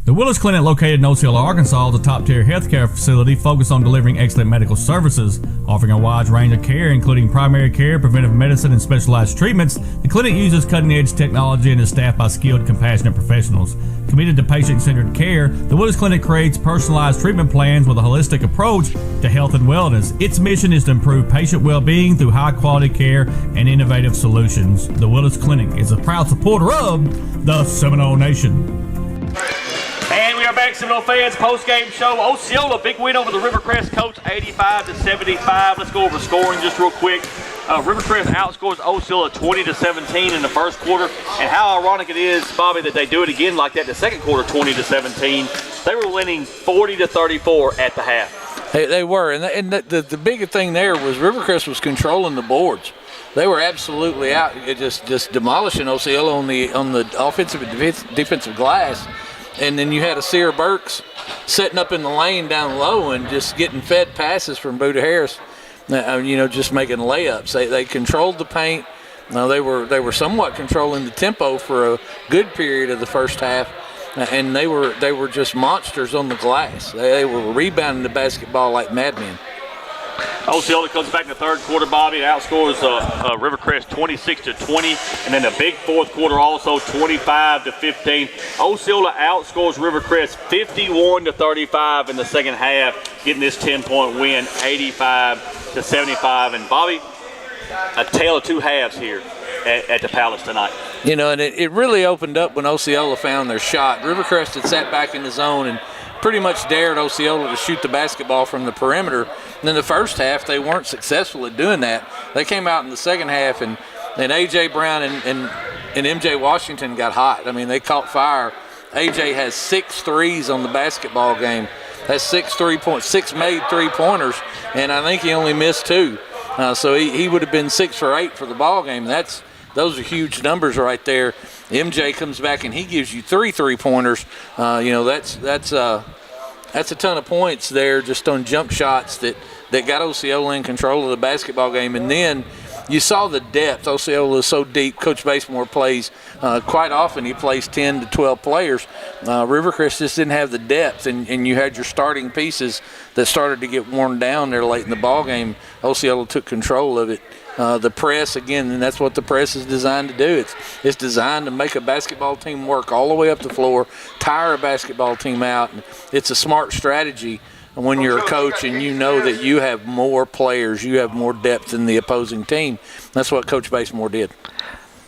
S2: The Willis Clinic, located in Osceola, Arkansas, is a top-tier healthcare facility focused on delivering excellent medical services. Offering a wide range of care, including primary care, preventive medicine, and specialized treatments, the clinic uses cutting-edge technology and is staffed by skilled, compassionate professionals. Committed to patient-centered care, the Willis Clinic creates personalized treatment plans with a holistic approach to health and wellness. Its mission is to improve patient well-being through high-quality care and innovative solutions. The Willis Clinic is a proud supporter of the Seminole Nation.
S8: And we are back, Seminole fans, post-game show. Osceola, big win over the Rivercrest Colts, 85-75. Let's go over scoring just real quick. Rivercrest outscores Osceola 20-17 in the first quarter. And how ironic it is, Bobby, that they do it again like that in the second quarter, 20-17. They were winning 40-34 at the half.
S7: They were, and the bigger thing there was Rivercrest was controlling the boards. They were absolutely out, just demolishing Osceola on the offensive and defensive glass. And then you had a Sear Burks setting up in the lane down low and just getting fed passes from Buda Harris, just making layups. They controlled the paint. Now they were somewhat controlling the tempo for a good period of the first half, and they were just monsters on the glass. They were rebounding the basketball like madmen.
S8: Osceola comes back in the third quarter, Bobby, and outscores Rivercrest 26-20, and then the big fourth quarter also 25-15. Osceola outscores Rivercrest 51-35 in the second half, getting this 10-point win, 85-75. And Bobby, a tale of two halves here at the Palace tonight.
S7: And it really opened up when Osceola found their shot. Rivercrest had sat back in the zone and pretty much dared Osceola to shoot the basketball from the perimeter. And in the first half, they weren't successful at doing that. They came out in the second half, and A.J. Brown and M.J. Washington got hot. I mean, they caught fire. A.J. has 6 threes on the basketball game. That's 6 made three-pointers, and I think he only missed 2. So he would have been 6 for 8 for the ball game. Those are huge numbers right there. MJ comes back and he gives you 3 3-pointers. That's a ton of points there just on jump shots that got Osceola in control of the basketball game. And then you saw the depth. Osceola is so deep. Coach Basemore plays quite often. He plays 10 to 12 players. Rivercrest just didn't have the depth, and you had your starting pieces that started to get worn down there late in the ball game. Osceola took control of it. The press, again, and that's what the press is designed to do. It's designed to make a basketball team work all the way up the floor, tire a basketball team out. It's a smart strategy when you're a coach and you know that you have more players, you have more depth than the opposing team. That's what Coach Basemore did.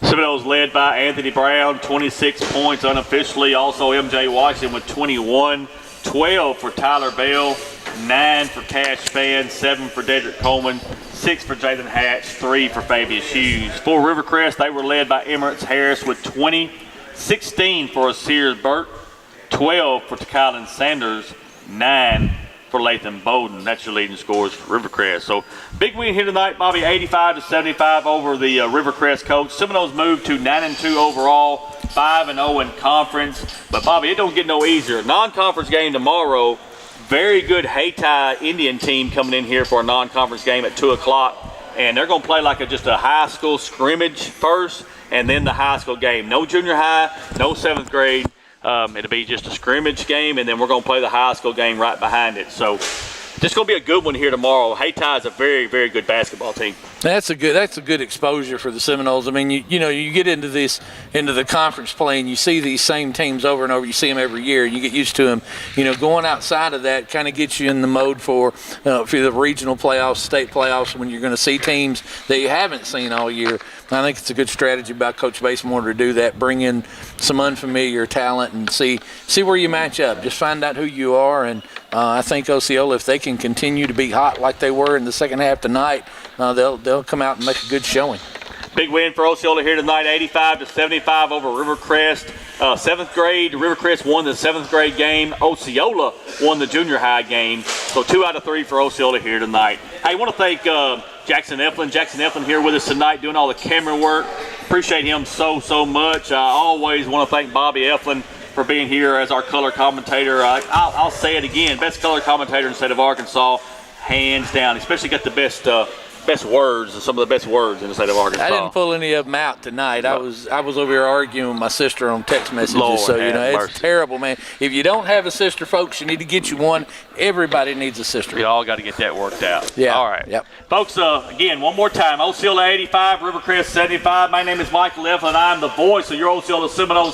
S8: Seminoles led by Anthony Brown, 26 points unofficially. Also M.J. Washington with 21, 12 for Tyler Bell, 9 for Cash Spann, 7 for Dedrick Coleman, 6 for Jalen Hatch, 3 for Fabius Hughes. For Rivercrest, they were led by Emirates Harris with 20, 16 for Sears Burt, 12 for Kylan Sanders, 9 for Lathan Bowden. That's your leading scores for Rivercrest. So big win here tonight, Bobby, 85-75 over the Rivercrest Colts. Seminoles moved to 9-2 overall, 5-0 in conference. But Bobby, it don't get no easier. Non-conference game tomorrow. Very good Hayti Indian team coming in here for a non-conference game at 2 o'clock. And they're going to play like just a high school scrimmage first and then the high school game. No junior high, no 7th grade. It'll be just a scrimmage game, and then we're going to play the high school game right behind it. So this is going to be a good one here tomorrow. Hayti is a very, very good basketball team.
S7: That's a good exposure for the Seminoles. I mean, you know, you get into the conference play and you see these same teams over and over. You see them every year, and you get used to them. You know, going outside of that kind of gets you in the mode for the regional playoffs, state playoffs, when you're going to see teams that you haven't seen all year. I think it's a good strategy by Coach Basemore to do that, bring in some unfamiliar talent and see where you match up. Just find out who you are, and I think Osceola, if they can continue to be hot like they were in the second half tonight, they'll come out and make a good showing.
S8: Big win for Osceola here tonight, 85-75 over Rivercrest. 7th grade, Rivercrest won the 7th grade game. Osceola won the junior high game. So 2 out of 3 for Osceola here tonight. I want to thank Jackson Eflin. Jackson Eflin here with us tonight doing all the camera work. Appreciate him so much. I always want to thank Bobby Eflin for being here as our color commentator. I'll say it again, best color commentator in the state of Arkansas, hands down. Especially got the best words, some of the best words in the state of Arkansas.
S7: I didn't pull any of them out tonight. I was over here arguing with my sister on text messages.
S8: Lord,
S7: so you know, it's
S8: mercy.
S7: terrible, man. If you don't have a sister, folks, you need to get you one. Everybody needs a sister.
S8: You all got to get that worked out.
S7: Yeah.
S8: All right.
S7: Yep.
S8: Folks, again, one more time. Osceola 85, Rivercrest 75. My name is Michael Eflin. I'm the voice of your Osceola Seminoles.